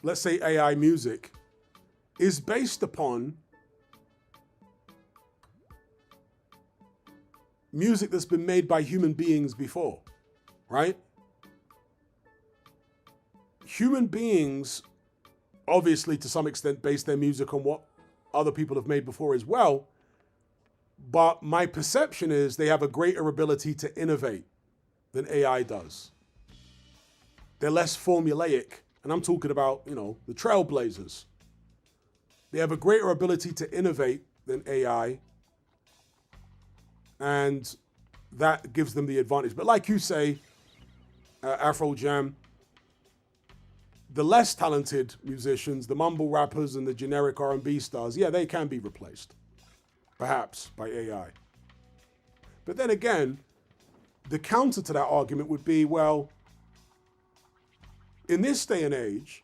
let's say AI music, is based upon music that's been made by human beings before, right? Human beings, obviously to some extent, base their music on what other people have made before as well. But my perception is they have a greater ability to innovate than AI does. They're less formulaic. And I'm talking about, the trailblazers. They have a greater ability to innovate than AI. And that gives them the advantage. But like you say, Afro Jam, the less talented musicians, the mumble rappers and the generic R&B stars, yeah, they can be replaced, perhaps, by AI. But then again, the counter to that argument would be, well, in this day and age,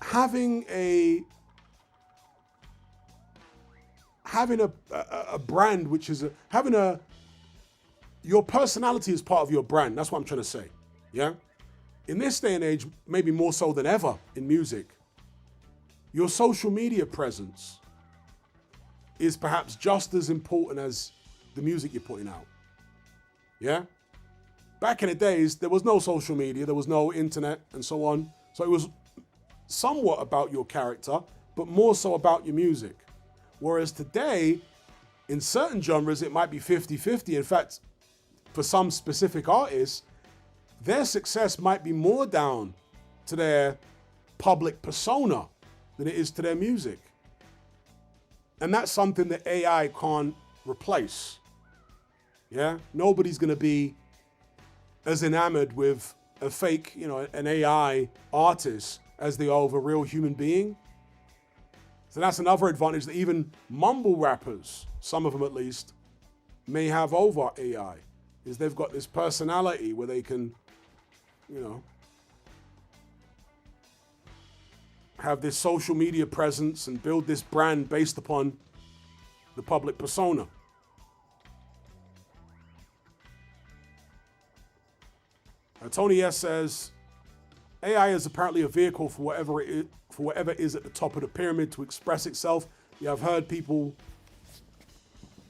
having a brand which is your personality is part of your brand. That's what I'm trying to say. Yeah. In this day and age, maybe more so than ever in music, your social media presence is perhaps just as important as the music you're putting out. Yeah. Back in the days, there was no social media, there was no internet and so on. So it was somewhat about your character, but more so about your music. Whereas today, in certain genres, it might be 50-50. In fact, for some specific artists, their success might be more down to their public persona than it is to their music. And that's something that AI can't replace. Yeah? Nobody's going to be as enamored with a fake, an AI artist as they are of a real human being. So that's another advantage that even mumble rappers, some of them at least, may have over AI, is they've got this personality where they can, have this social media presence and build this brand based upon the public persona. Tony S says, AI is apparently a vehicle for whatever is at the top of the pyramid to express itself. Yeah, I've heard people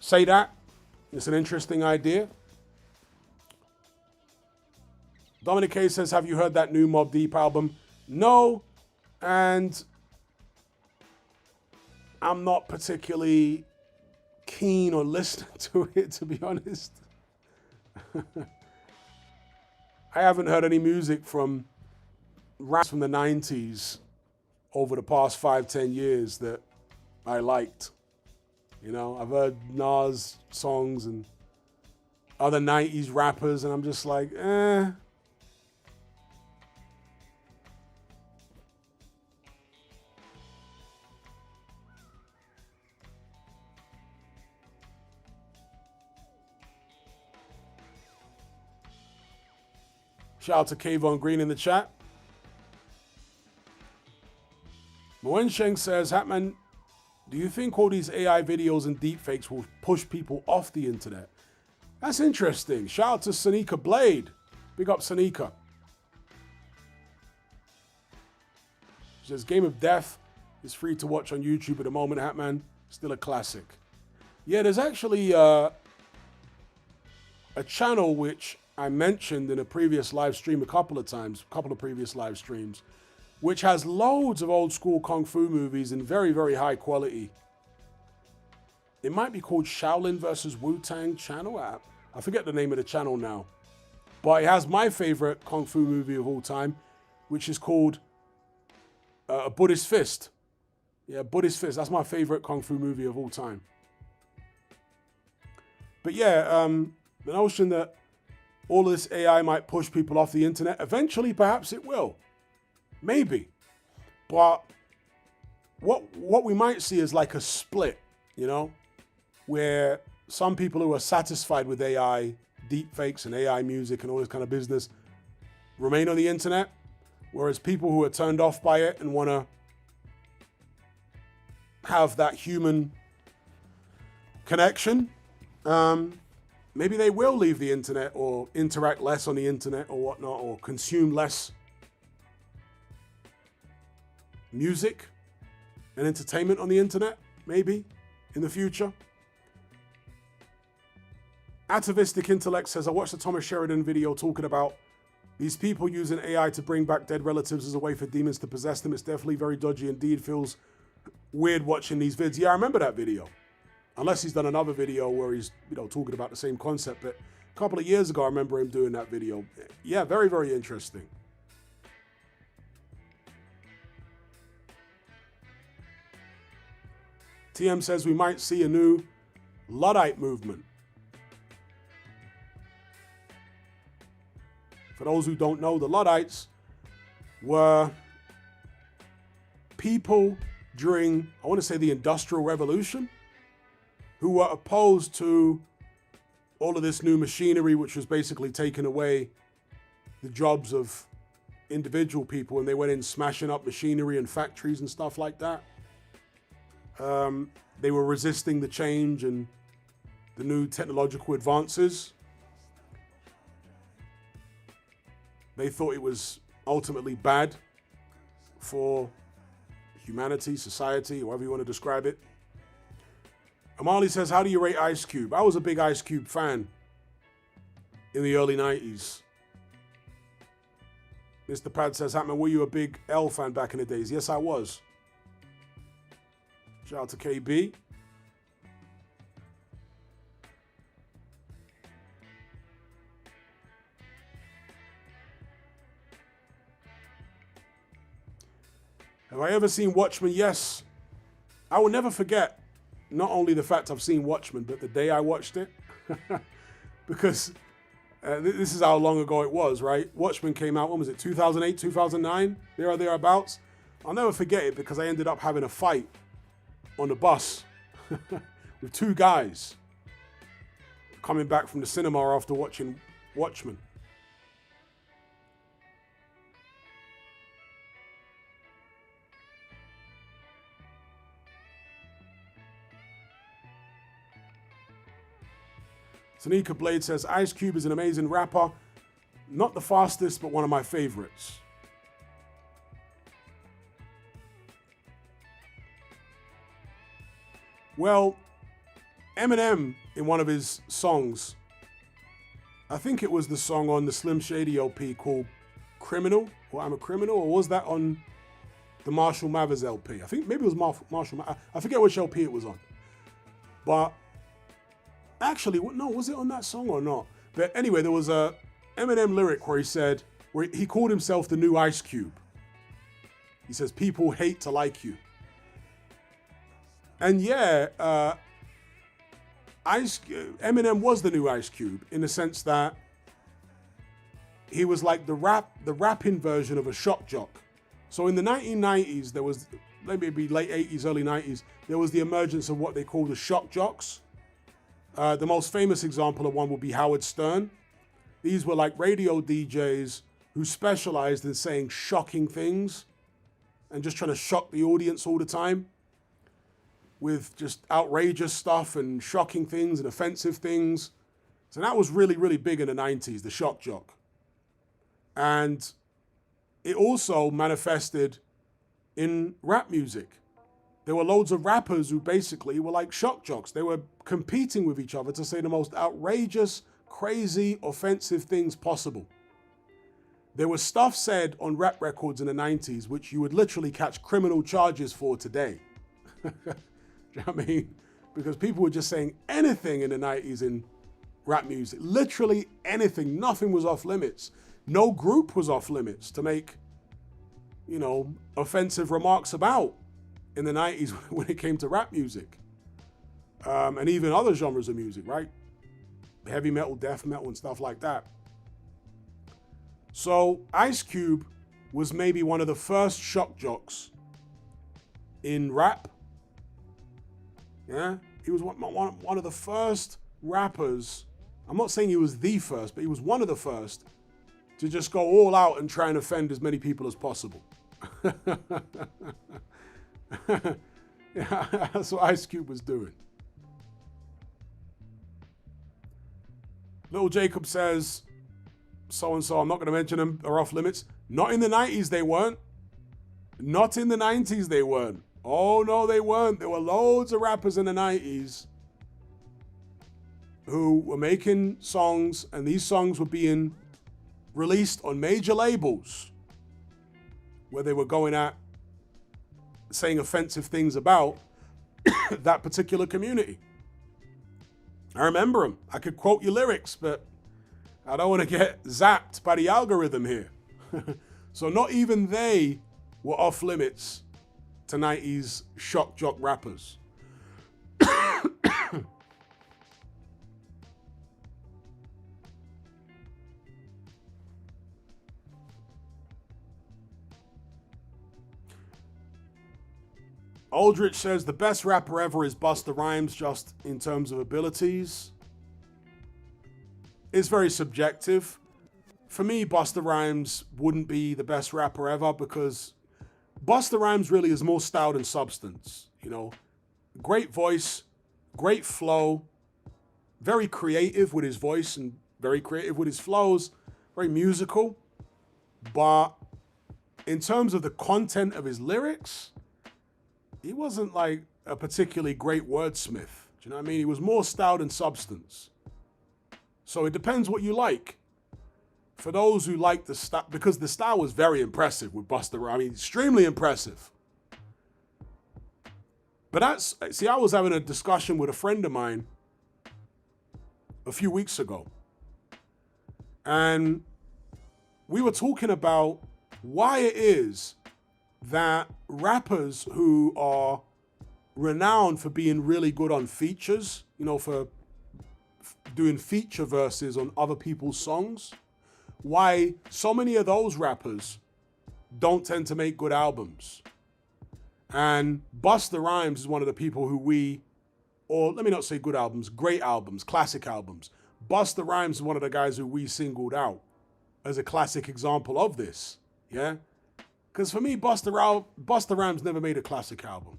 say that. It's an interesting idea. Dominic K says, have you heard that new Mobb Deep album? No, and I'm not particularly keen on listening to it, to be honest. I haven't heard any music from rap from the 90s over the past 5-10 years that I liked. I've heard Nas songs and other 90s rappers, and I'm just like, eh. Shout out to Kayvon Green in the chat. Moen Sheng says, Hatman, do you think all these AI videos and deepfakes will push people off the internet? That's interesting. Shout out to Sanika Blade. Big up Sanika. She says, Game of Death is free to watch on YouTube at the moment, Hatman. Still a classic. Yeah, there's actually a channel which I mentioned in a previous live stream a couple of previous live streams, which has loads of old school Kung Fu movies in very, very high quality. It might be called Shaolin versus Wu-Tang channel. I forget the name of the channel now. But it has my favorite Kung Fu movie of all time, which is called Buddhist Fist. Yeah, Buddhist Fist. That's my favorite Kung Fu movie of all time. But yeah, the notion that all of this AI might push people off the internet, eventually perhaps it will. Maybe. But what we might see is like a split, where some people who are satisfied with AI deepfakes and AI music and all this kind of business remain on the internet, whereas people who are turned off by it and want to have that human connection, maybe they will leave the internet or interact less on the internet or whatnot, or consume less music and entertainment on the internet, maybe, in the future. Atavistic Intellect says, I watched the Thomas Sheridan video talking about these people using AI to bring back dead relatives as a way for demons to possess them. It's definitely very dodgy indeed. Feels weird watching these vids. Yeah, I remember that video. Unless he's done another video where he's, talking about the same concept. But A couple of years ago, I remember him doing that video. Yeah, very, very interesting. TM says we might see a new Luddite movement. For those who don't know, the Luddites were people during, I want to say, the Industrial Revolution, who were opposed to all of this new machinery, which was basically taking away the jobs of individual people, and they went in smashing up machinery and factories and stuff like that. They were resisting the change and the new technological advances. They thought it was ultimately bad for humanity, society, however you want to describe it. Amali says, how do you rate Ice Cube? I was a big Ice Cube fan in the early 90s. Mr. Pad says, Hatman, were you a big L fan back in the days? Yes, I was. Shout out to KB. Have I ever seen Watchmen? Yes. I will never forget not only the fact I've seen Watchmen, but the day I watched it. Because this is how long ago it was, right? Watchmen came out, when was it, 2008, 2009? There or thereabouts. I'll never forget it because I ended up having a fight on the bus with two guys coming back from the cinema after watching Watchmen. Tanika Blade says, Ice Cube is an amazing rapper. Not the fastest, but one of my favorites. Well, Eminem, in one of his songs, I think it was the song on the Slim Shady LP called Criminal, or I'm a Criminal, or was that on the Marshall Mathers LP? I think maybe it was Marshall. I forget which LP it was on. But actually, no, was it on that song or not? But anyway, there was a Eminem lyric where he said, where he called himself the new Ice Cube. He says, people hate to like you. And yeah, Eminem was the new Ice Cube in the sense that he was like the rapping version of a shock jock. So in the 1990s, there was, maybe late 80s, early 90s, there was the emergence of what they call the shock jocks. The most famous example of one would be Howard Stern. These were like radio DJs who specialized in saying shocking things and just trying to shock the audience all the time with just outrageous stuff and shocking things and offensive things. So that was really, really big in the 90s, the shock jock. And it also manifested in rap music. There were loads of rappers who basically were like shock jocks. They were competing with each other to say the most outrageous, crazy, offensive things possible. There was stuff said on rap records in the 90s which you would literally catch criminal charges for today. Do you know what I mean? Because people were just saying anything in the 90s in rap music. Literally anything. Nothing was off limits. No group was off limits to make, you know, offensive remarks about in the 90s when it came to rap music. And even other genres of music, right? Heavy metal, death metal, and stuff like that. So Ice Cube was maybe one of the first shock jocks in rap. Yeah, he was one of the first rappers. I'm not saying he was the first, but he was one of the first to just go all out and try and offend as many people as possible. Yeah, that's what Ice Cube was doing. Little Jacob says, so-and-so, I'm not going to mention them, are off limits. Not in the 90s, they weren't. Not in the 90s, they weren't. Oh, no, they weren't. There were loads of rappers in the 90s who were making songs, and these songs were being released on major labels where they were going at saying offensive things about that particular community. I remember them. I could quote you lyrics, but I don't want to get zapped by the algorithm here. So not even they were off limits to 90s shock jock rappers. Aldrich says the best rapper ever is Busta Rhymes, just in terms of abilities. It's very subjective. For me, Busta Rhymes wouldn't be the best rapper ever because Busta Rhymes really is more style than substance. You know, great voice, great flow, very creative with his voice and very creative with his flows, very musical. But in terms of the content of his lyrics, he wasn't like a particularly great wordsmith. Do you know what I mean? He was more style than substance. So it depends what you like. For those who like the style, because the style was very impressive with Busta Rhymes. I mean, extremely impressive. But I was having a discussion with a friend of mine a few weeks ago. And we were talking about why it is that rappers who are renowned for being really good on features, you know, for doing feature verses on other people's songs, why so many of those rappers don't tend to make good albums. And Busta Rhymes is one of the people who or let me not say good albums, great albums, classic albums. Busta Rhymes is one of the guys who we singled out as a classic example of this, yeah? Because for me, Busta Rhymes never made a classic album.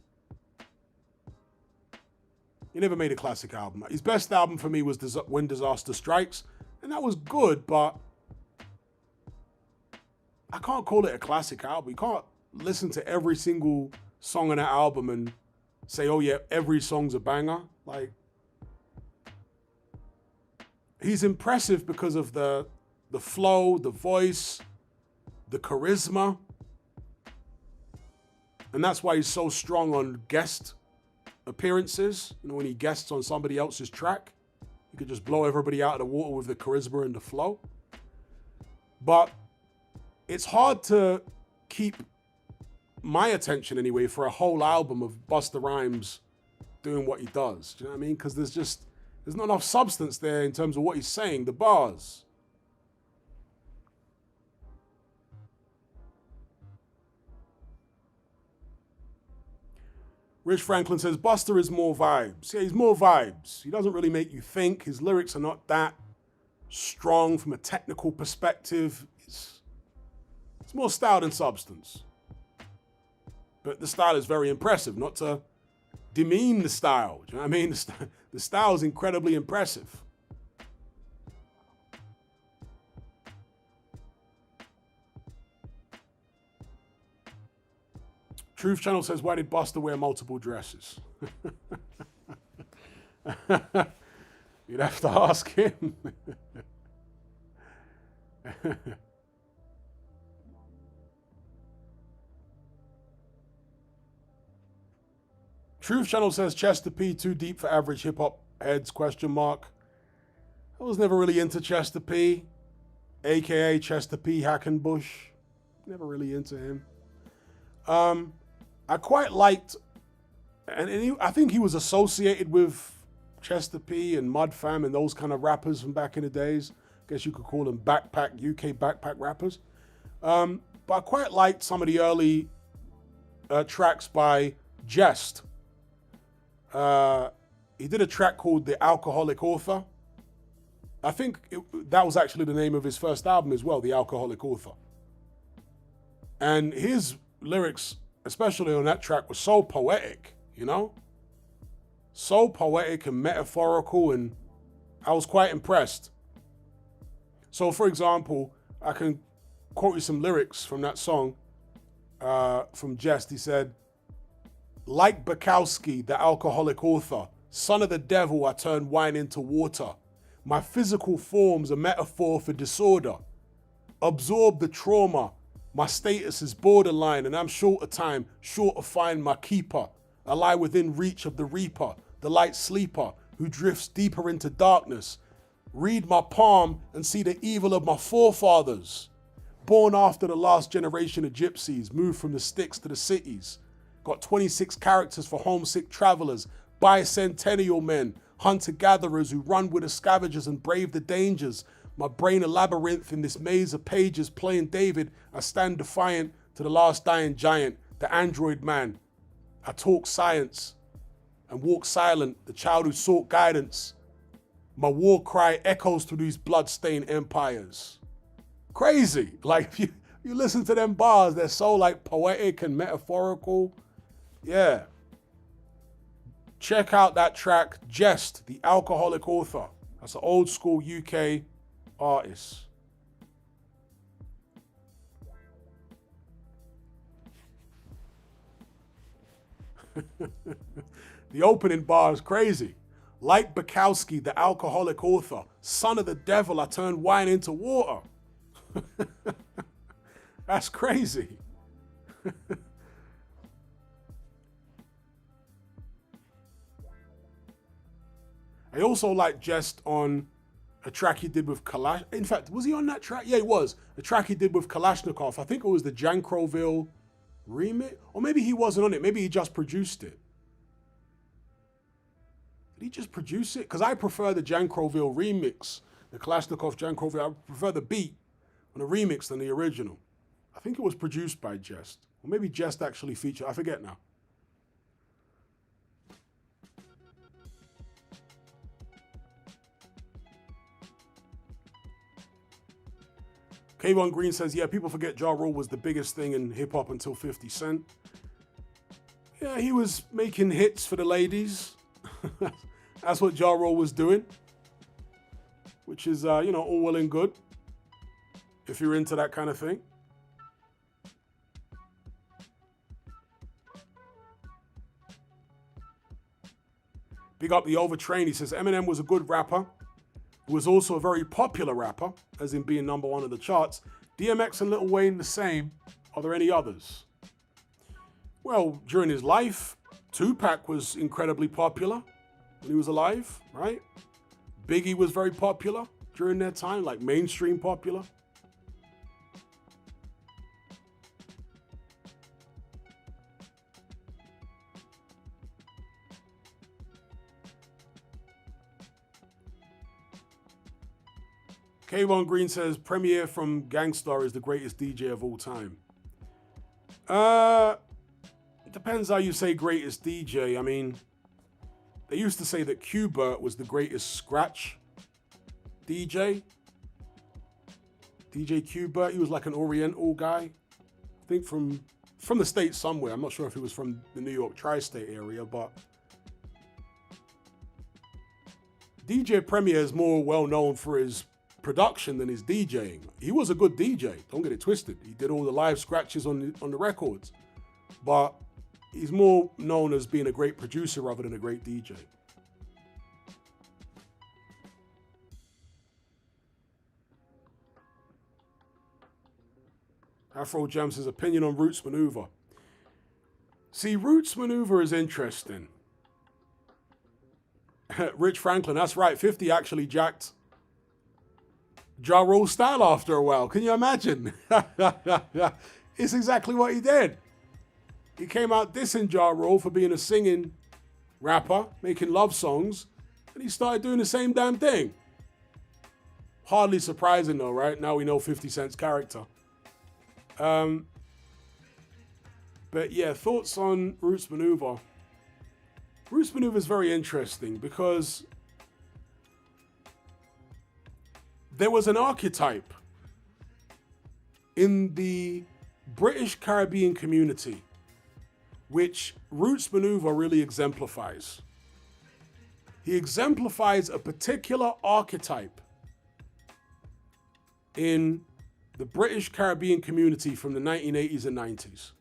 He never made a classic album. His best album for me was When Disaster Strikes, and that was good, but I can't call it a classic album. You can't listen to every single song on that album and say, oh yeah, every song's a banger. Like, he's impressive because of the flow, the voice, the charisma. And that's why he's so strong on guest appearances. You know, when he guests on somebody else's track, he could just blow everybody out of the water with the charisma and the flow. But it's hard to keep my attention anyway for a whole album of Busta Rhymes doing what he does. Do you know what I mean? Because there's not enough substance there in terms of what he's saying, the bars. Rich Franklin says, Busta is more vibes. Yeah, he's more vibes. He doesn't really make you think. His lyrics are not that strong from a technical perspective. It's more style than substance. But the style is very impressive, not to demean the style. Do you know what I mean? The style is incredibly impressive. Truth Channel says, why did Busta wear multiple dresses? You'd have to ask him. Truth Channel says, Chester P too deep for average hip hop heads, question mark. I was never really into Chester P, aka Chester P Hackenbush. Never really into him. I quite liked, and I think he was associated with Chester P and Mud Fam and those kind of rappers from back in the days. I guess you could call them UK backpack rappers. But I quite liked some of the early tracks by Jest. He did a track called The Alcoholic Author. I think that was actually the name of his first album as well, The Alcoholic Author. And his lyrics, especially on that track, was so poetic, you know? So poetic and metaphorical, and I was quite impressed. So, for example, I can quote you some lyrics from that song from Jest. He said, like Bukowski, the alcoholic author, son of the devil, I turn wine into water. My physical form's a metaphor for disorder. Absorb the trauma. My status is borderline, and I'm short of time, short of find my keeper. I lie within reach of the reaper, the light sleeper, who drifts deeper into darkness. Read my palm and see the evil of my forefathers. Born after the last generation of gypsies, moved from the sticks to the cities. Got 26 characters for homesick travelers, bicentennial men, hunter-gatherers who run with the scavengers and brave the dangers. My brain a labyrinth in this maze of pages, playing David. I stand defiant to the last dying giant, the android man. I talk science and walk silent, the child who sought guidance. My war cry echoes through these blood-stained empires. Crazy. Like, you listen to them bars, they're so like poetic and metaphorical. Yeah. Check out that track, Jest, the Alcoholic Author. That's an old school UK artist. The opening bar is crazy. Like Bukowski, the alcoholic author, son of the devil, I turned wine into water. That's crazy. I also like Jest on a track he did with Kalash. In fact, was he on that track? Yeah, he was. A track he did with Kalashnikov. I think it was the Jankroville remix. Or maybe he wasn't on it. Maybe he just produced it. Did he just produce it? Because I prefer the Jankroville remix. The Kalashnikov Jankroville. I prefer the beat on the remix than the original. I think it was produced by Jest. Or maybe Jest actually featured. I forget now. K1 Green says, yeah, people forget Ja Rule was the biggest thing in hip-hop until 50 Cent. Yeah, he was making hits for the ladies. That's what Ja Rule was doing. Which is, all well and good. If you're into that kind of thing. Big up the Overtrain. He says, Eminem was a good rapper. He was also a very popular rapper, as in being number one of the charts. DMX and Lil Wayne the same. Are there any others? Well, during his life, Tupac was incredibly popular when he was alive, right? Biggie was very popular during their time, like mainstream popular. K1 Green says, Premier from Gangstar is the greatest DJ of all time. It depends how you say greatest DJ. I mean, they used to say that Q-Bert was the greatest scratch DJ. DJ Q-Bert, he was like an Oriental guy. I think from the States somewhere. I'm not sure if he was from the New York tri-state area, but DJ Premier is more well known for his production than his DJing. He was a good DJ, don't get it twisted. He did all the live scratches on the records, but he's more known as being a great producer rather than a great DJ. Afro Jams' his opinion on Roots Maneuver. See, Roots Maneuver is interesting. Rich Franklin, that's right, 50 actually jacked Ja Rule style after a while. Can you imagine? It's exactly what he did. He came out dissing Ja Rule for being a singing rapper, making love songs, and he started doing the same damn thing. Hardly surprising though, right? Now we know 50 Cent's character. But yeah, thoughts on Roots Maneuver. Roots Maneuver is very interesting because there was an archetype in the British Caribbean community which Roots Maneuver really exemplifies. He exemplifies a particular archetype in the British Caribbean community from the 1980s and 90s.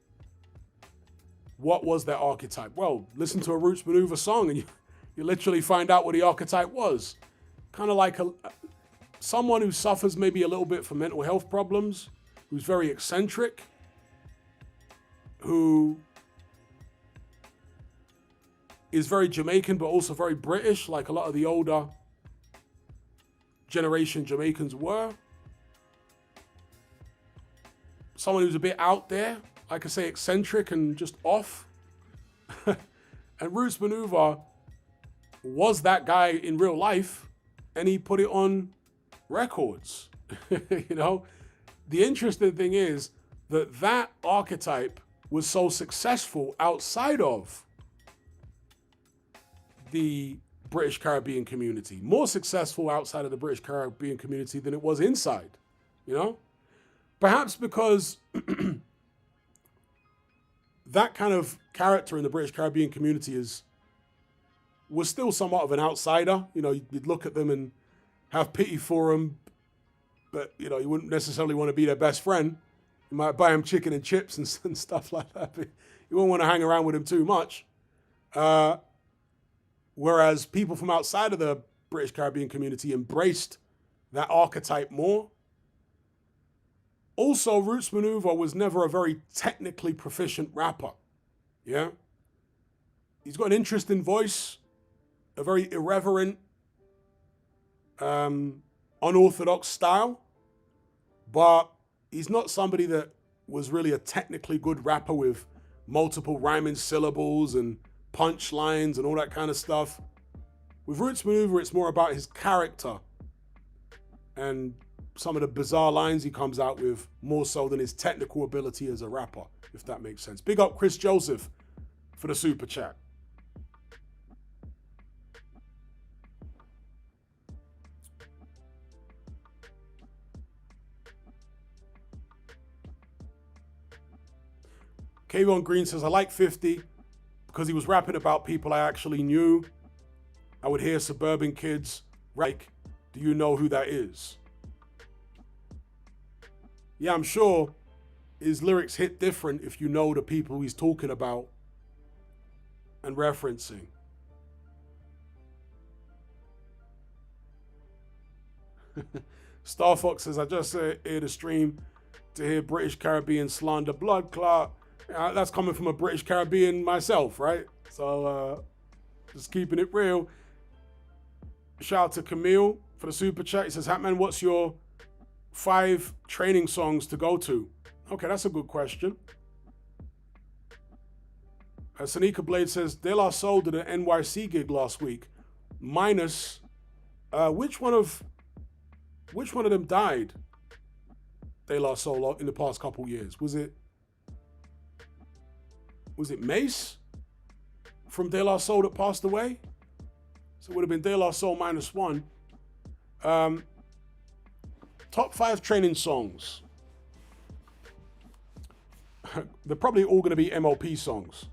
What was that archetype? Well, listen to a Roots Maneuver song and you literally find out what the archetype was. Kind of like someone who suffers maybe a little bit from mental health problems, who's very eccentric, who is very Jamaican but also very British, like a lot of the older generation Jamaicans were. Someone who's a bit out there, I could say eccentric and just off. And Roots Maneuver was that guy in real life, and he put it on records. You know, the interesting thing is that that archetype was so successful outside of the British Caribbean community, more successful outside of the British Caribbean community than it was inside, you know? Perhaps because that kind of character in the British Caribbean community was still somewhat of an outsider. You know, you'd look at them and have pity for them, but, you know, you wouldn't necessarily want to be their best friend. You might buy them chicken and chips and stuff like that, but you wouldn't want to hang around with them too much. Whereas people from outside of the British Caribbean community embraced that archetype more. Also, Roots Maneuver was never a very technically proficient rapper. Yeah? He's got an interesting voice, a very irreverent, unorthodox style, but he's not somebody that was really a technically good rapper with multiple rhyming syllables and punchlines and all that kind of stuff. With Roots Maneuver, it's more about his character and some of the bizarre lines he comes out with, more so than his technical ability as a rapper, if that makes sense. Big up Chris Joseph for the super chat. Kayvon Green says, I like 50 because he was rapping about people I actually knew. I would hear suburban kids like, do you know who that is? Yeah, I'm sure his lyrics hit different if you know the people he's talking about and referencing. Star Fox says, I just aired a stream to hear British Caribbean slander blood clot. That's coming from a British Caribbean myself, right? So just keeping it real. Shout out to Camille for the super chat. He says, Hatman, what's your 5 training songs to go to? Okay, that's a good question. Sanika Blade says, De La Soul did an NYC gig last week. Minus, which one of them died? De La Soul in the past couple years. Was it Mace from De La Soul that passed away? So it would have been De La Soul -1. Top 5 training songs. They're probably all going to be MOP songs.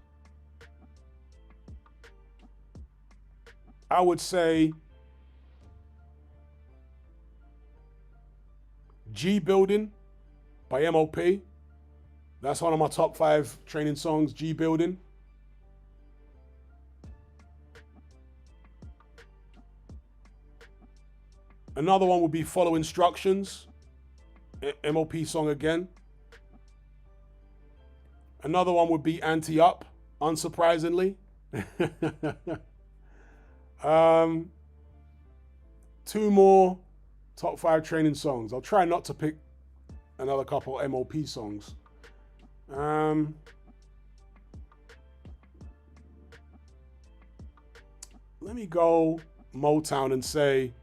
I would say G Building by MOP. That's one of my top 5 training songs, G Building. Another one would be Follow Instructions, MOP song again. Another one would be Anti-Up, unsurprisingly. 2 more top 5 training songs. I'll try not to pick another couple MOP songs. Let me go Motown and say,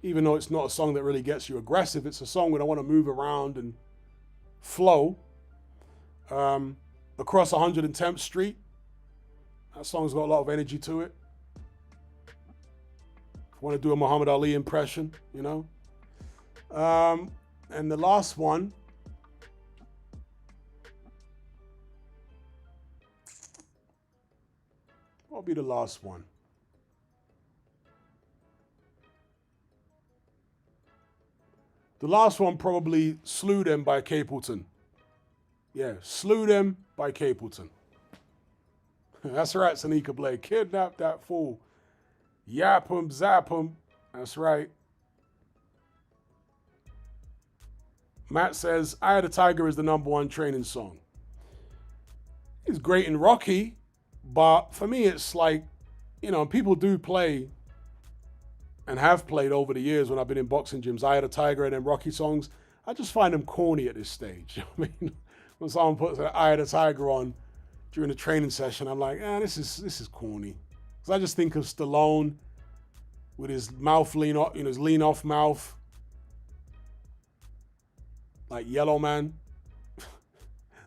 even though it's not a song that really gets you aggressive, it's a song where I want to move around and flow. Across 110th Street. That song's got a lot of energy to it. If I want to do a Muhammad Ali impression, you know. And the last one, what'll be the last one? The last one probably Slew Them by Capleton. Yeah, Slew Them by Capleton. That's right, Sanika Blade. Kidnap that fool. Yap him, zap him. That's right. Matt says, Eye of the Tiger is the #1 training song. It's great and rocky, but for me it's like, you know, people do play and have played over the years when I've been in boxing gyms, Eye of the Tiger and then Rocky songs, I just find them corny at this stage. I mean, when someone puts an Eye of the Tiger on during a training session, I'm like, this is corny. Because I just think of Stallone with his mouth lean off, his lean off mouth, like Yellow Man,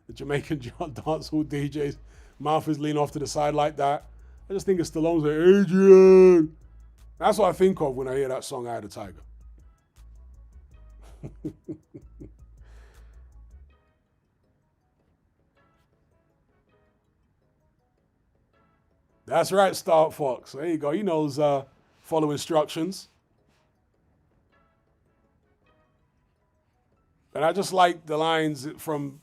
the Jamaican dancehall DJ's mouth is lean off to the side like that. I just think of Stallone's like, Adrian. That's what I think of when I hear that song, Eye of the Tiger. That's right, Star Fox. There you go. He knows follow instructions. And I just like the lines from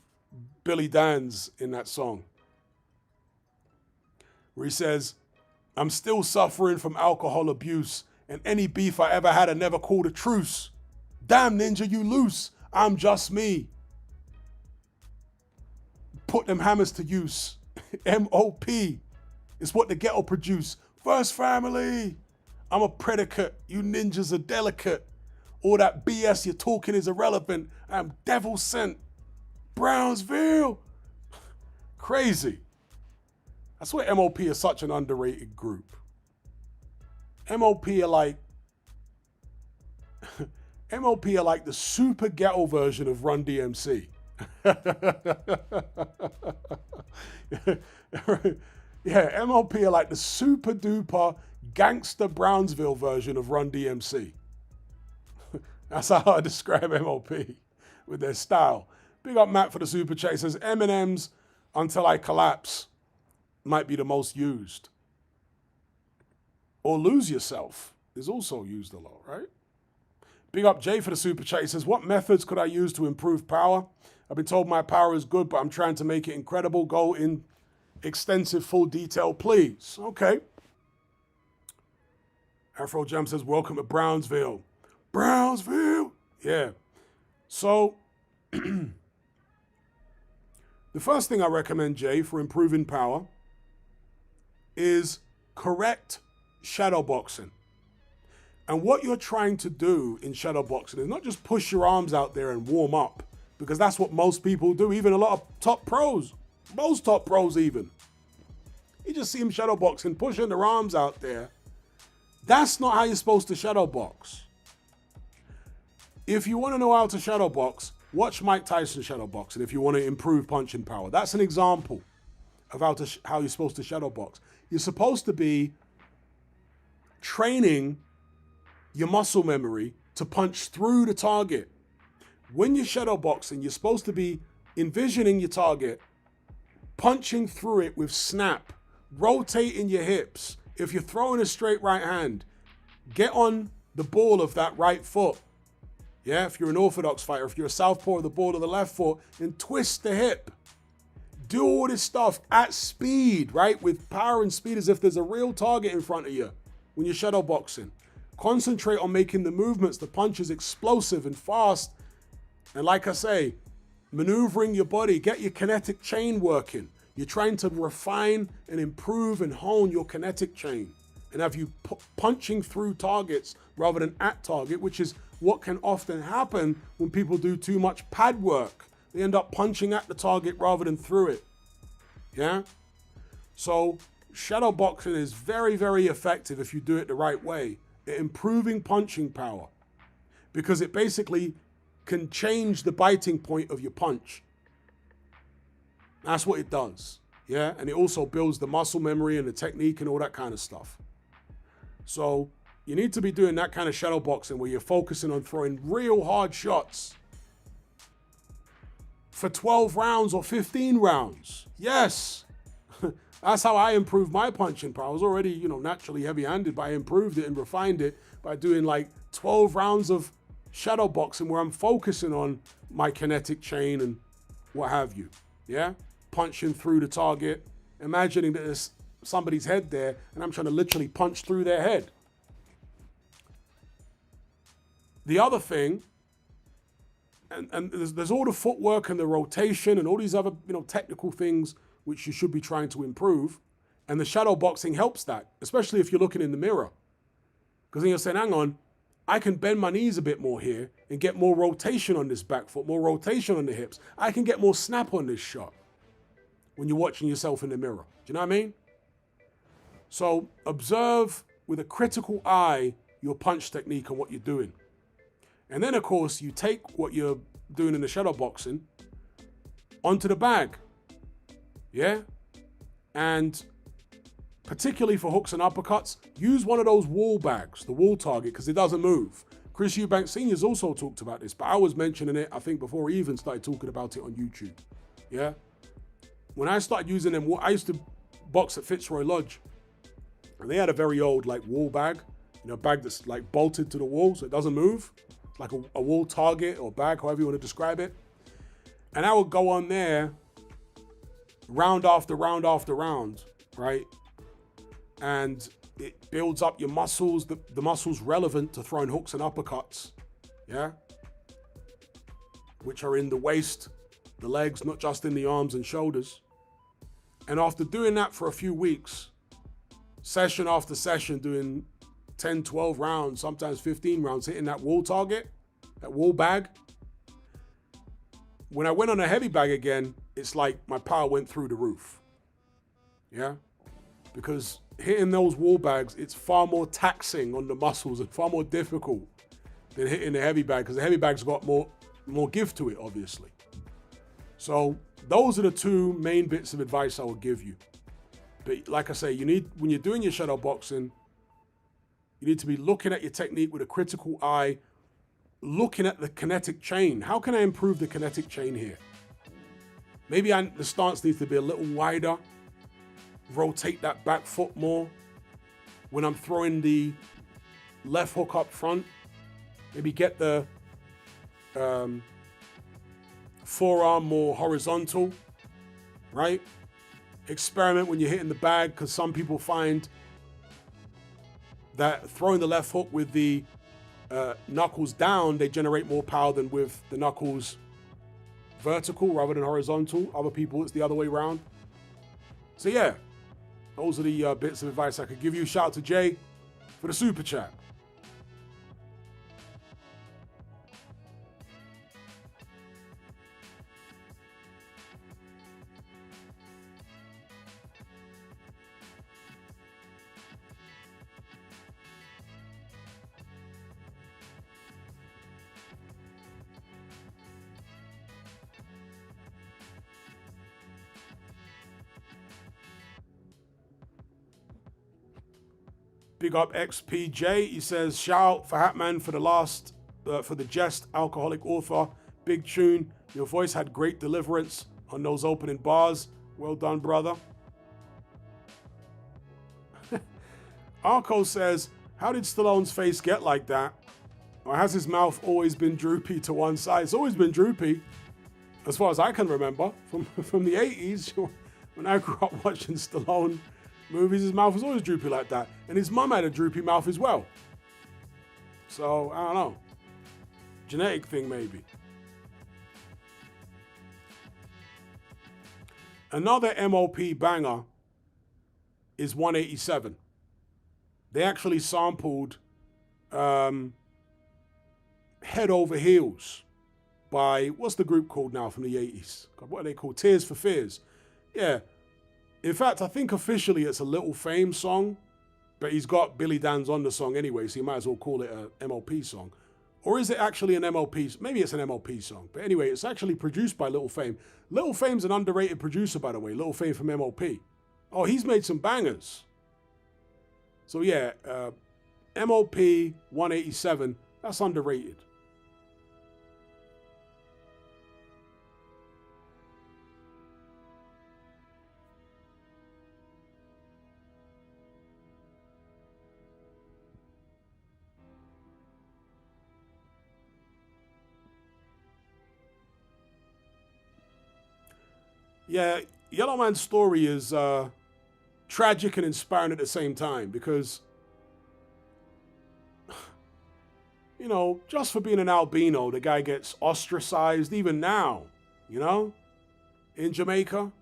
Billy Dan's in that song, where he says, I'm still suffering from alcohol abuse, and any beef I ever had I never called a truce. Damn, ninja, you loose. I'm just me. Put them hammers to use. M.O.P. is what the ghetto produce. First family. I'm a predicate. You ninjas are delicate. All that BS you're talking is irrelevant. I'm devil sent. Brownsville. Crazy. That's why MOP is such an underrated group. MOP are like the super ghetto version of Run DMC. Yeah, MOP are like the super duper gangster Brownsville version of Run DMC. That's how I describe MOP with their style. Big up Matt for the super chat. He says Eminem's Until I Collapse might be the most used. Or Lose Yourself is also used a lot, right? Big up Jay for the super chat. He says, what methods could I use to improve power? I've been told my power is good, but I'm trying to make it incredible. Go in extensive full detail, please. Okay. Afro Jam says, welcome to Brownsville. Brownsville. Yeah. So, the first thing I recommend, Jay, for improving power is correct shadow boxing. And what you're trying to do in shadow boxing is not just push your arms out there and warm up, because that's what most people do, even a lot of top pros, most top pros even. You just see them shadow boxing, pushing their arms out there. That's not how you're supposed to shadow box. If you want to know how to shadow box, watch Mike Tyson shadow box, and if you want to improve punching power. That's an example of how you're supposed to shadow box. You're supposed to be training your muscle memory to punch through the target. When you're shadow boxing, you're supposed to be envisioning your target, punching through it with snap, rotating your hips. If you're throwing a straight right hand, get on the ball of that right foot. Yeah, if you're an orthodox fighter, if you're a southpaw of the ball of the left foot, and twist the hip. Do all this stuff at speed, right? With power and speed, as if there's a real target in front of you when you're shadow boxing. Concentrate on making the movements, the punches explosive and fast. And like I say, maneuvering your body, get your kinetic chain working. You're trying to refine and improve and hone your kinetic chain and have you punching through targets rather than at target, which is what can often happen when people do too much pad work. They end up punching at the target rather than through it. Yeah? So shadow boxing is very, very effective if you do it the right way at improving punching power, because it basically can change the biting point of your punch. That's what it does. Yeah? And it also builds the muscle memory and the technique and all that kind of stuff. So you need to be doing that kind of shadow boxing where you're focusing on throwing real hard shots for 12 rounds or 15 rounds. Yes. That's how I improved my punching power. I was already, naturally heavy-handed, but I improved it and refined it by doing like 12 rounds of shadow boxing where I'm focusing on my kinetic chain and what have you. Yeah? Punching through the target, imagining that there's somebody's head there and I'm trying to literally punch through their head. The other thing, and there's all the footwork and the rotation and all these other technical things which you should be trying to improve, and the shadow boxing helps that, especially if you're looking in the mirror. Because then you're saying, hang on, I can bend my knees a bit more here and get more rotation on this back foot, more rotation on the hips. I can get more snap on this shot when you're watching yourself in the mirror. Do you know what I mean? So observe with a critical eye your punch technique and what you're doing. And then, of course, you take what you're doing in the shadow boxing onto the bag. Yeah? And particularly for hooks and uppercuts, use one of those wall bags, the wall target, because it doesn't move. Chris Eubank Sr.'s also talked about this, but I was mentioning it, I think, before he even started talking about it on YouTube. Yeah? When I started using them, I used to box at Fitzroy Lodge, and they had a very old, like, wall bag, bag that's, like, bolted to the wall so it doesn't move. It's like a wall target or bag, however you want to describe it. And I would go on there round after round after round, right? And it builds up your muscles, the muscles relevant to throwing hooks and uppercuts, yeah? Which are in the waist, the legs, not just in the arms and shoulders. And after doing that for a few weeks, session after session, doing 10, 12 rounds, sometimes 15 rounds, hitting that wall target, that wall bag. When I went on a heavy bag again, it's like my power went through the roof. Yeah? Because hitting those wall bags, it's far more taxing on the muscles and far more difficult than hitting the heavy bag, because the heavy bag's got more give to it, obviously. So those are the two main bits of advice I would give you. But like I say, when you're doing your shadow boxing, you need to be looking at your technique with a critical eye, looking at the kinetic chain. How can I improve the kinetic chain here? Maybe the stance needs to be a little wider, rotate that back foot more. When I'm throwing the left hook up front, maybe get the forearm more horizontal, right? Experiment when you're hitting the bag, because some people find that throwing the left hook with the knuckles down, they generate more power than with the knuckles vertical rather than horizontal. Other people, it's the other way around. So yeah, those are the bits of advice I could give you. Shout out to Jay for the super chat. Big up XPJ. He says, shout out for Hatman for the Jest Alcoholic Author. Big tune. Your voice had great deliverance on those opening bars. Well done, brother. Arco says, how did Stallone's face get like that? Or has his mouth always been droopy to one side? It's always been droopy, as far as I can remember, from the 80s. When I grew up watching Stallone movies, his mouth was always droopy like that. And his mum had a droopy mouth as well. So, I don't know. Genetic thing, maybe. Another MOP banger is 187. They actually sampled Head Over Heels by, what's the group called now from the 80s? God, what are they called? Tears for Fears. Yeah. In fact, I think officially it's a Little Fame song, but he's got Billy Dan's on the song anyway, so you might as well call it a MOP song. Or is it actually an MOP? Maybe it's an MOP song. But anyway, it's actually produced by Little Fame. Little Fame's an underrated producer, by the way. Little Fame from MOP. Oh, he's made some bangers. So yeah, MOP 187, that's underrated. Yeah, Yellow Man's story is tragic and inspiring at the same time because, you know, just for being an albino, the guy gets ostracized even now, you know, in Jamaica.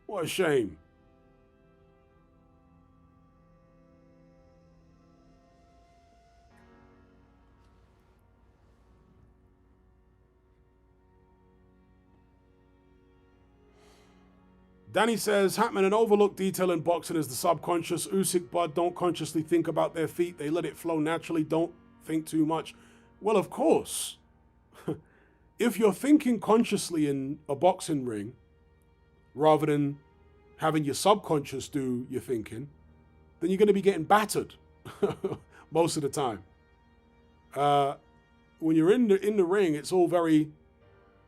What a shame. Danny says, Hatman, an overlooked detail in boxing is the subconscious. Usyk, Bud don't consciously think about their feet. They let it flow naturally, don't think too much. Well, of course. If you're thinking consciously in a boxing ring, rather than having your subconscious do your thinking, then you're going to be getting battered most of the time. When you're in the ring, it's all very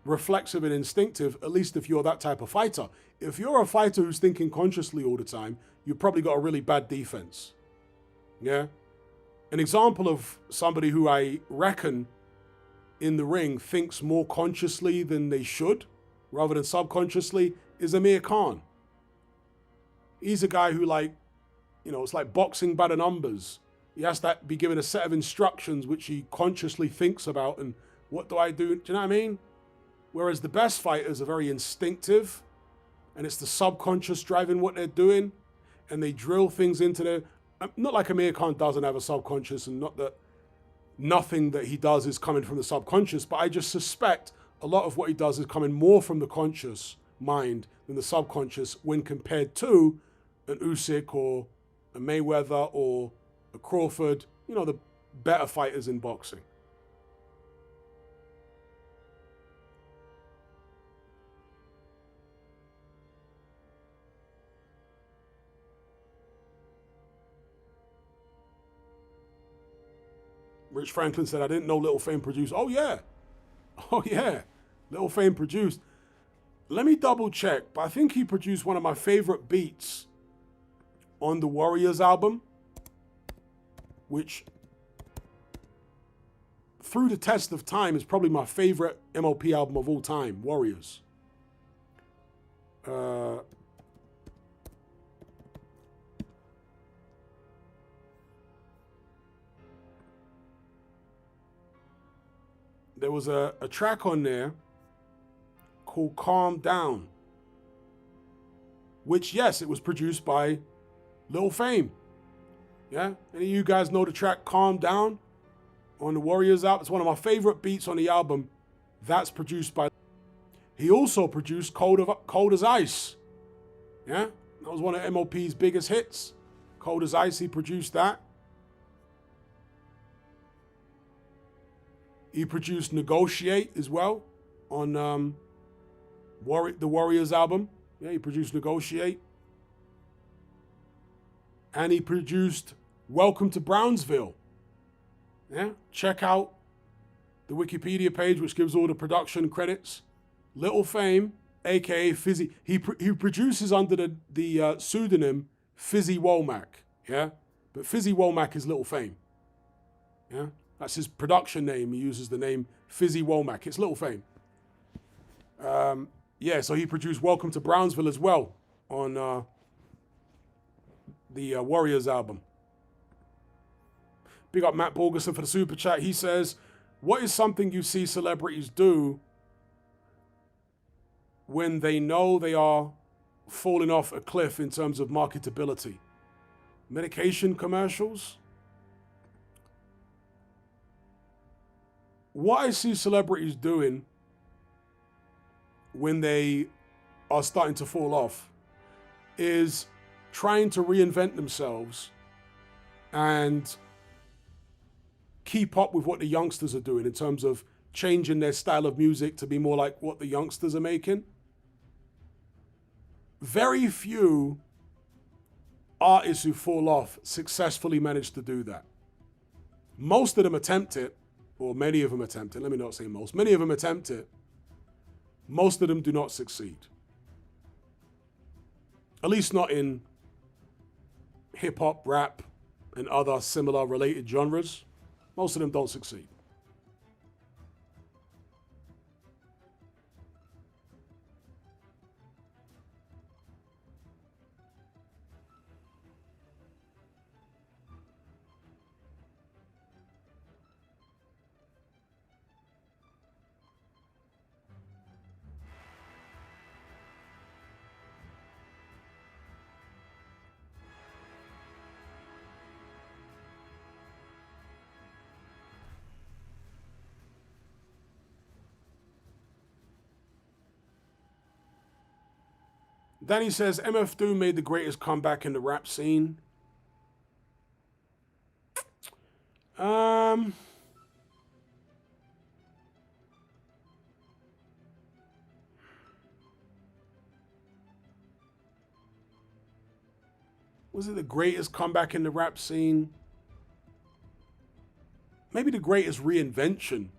reflexive and instinctive, at least if you're that type of fighter. If you're a fighter who's thinking consciously all the time, you've probably got a really bad defense. Yeah? An example of somebody who I reckon in the ring thinks more consciously than they should, rather than subconsciously, is Amir Khan. He's a guy who, like, you know, it's like boxing by the numbers. He has to be given a set of instructions which he consciously thinks about, and what do I do? Do you know what I mean? Whereas the best fighters are very instinctive, and it's the subconscious driving what they're doing, and they drill things into their... Not like Amir Khan doesn't have a subconscious, and not that nothing that he does is coming from the subconscious, but I just suspect a lot of what he does is coming more from the conscious mind than the subconscious when compared to an Usyk or a Mayweather or a Crawford, you know, the better fighters in boxing. Rich Franklin said, I didn't know Little Fame produced. Oh, yeah. Oh, yeah. Little Fame produced. Let me double check, but I think he produced one of my favorite beats on the Warriors album, which through the test of time is probably my favorite MOP album of all time, Warriors. There was a track on there called Calm Down, which, yes, it was produced by Lil Fame. Yeah? Any of you guys know the track Calm Down on the Warriors album? It's one of my favorite beats on the album. That's produced by... He also produced Cold as Ice. Yeah? That was one of MOP's biggest hits. Cold as Ice, he produced that. He produced Negotiate as well on the Warriors album. Yeah, he produced Negotiate. And he produced Welcome to Brownsville. Yeah, check out the Wikipedia page, which gives all the production credits. Little Fame, aka Fizzy. He produces under the pseudonym Fizzy Womack. Yeah, but Fizzy Womack is Little Fame. Yeah. That's his production name. He uses the name Fizzy Womack. It's Little Fame. Yeah, so he produced Welcome to Brownsville as well on the Warriors album. Big up Matt Borgerson for the super chat. He says, what is something you see celebrities do when they know they are falling off a cliff in terms of marketability? Medication commercials? What I see celebrities doing when they are starting to fall off is trying to reinvent themselves and keep up with what the youngsters are doing in terms of changing their style of music to be more like what the youngsters are making. Very few artists who fall off successfully manage to do that. Most of them attempt it, or many of them attempt it. Let me not say most. Many of them attempt it. Most of them do not succeed. At least not in hip-hop, rap, and other similar related genres. Most of them don't succeed. Danny says, MF Doom made the greatest comeback in the rap scene. Was it the greatest comeback in the rap scene? Maybe the greatest reinvention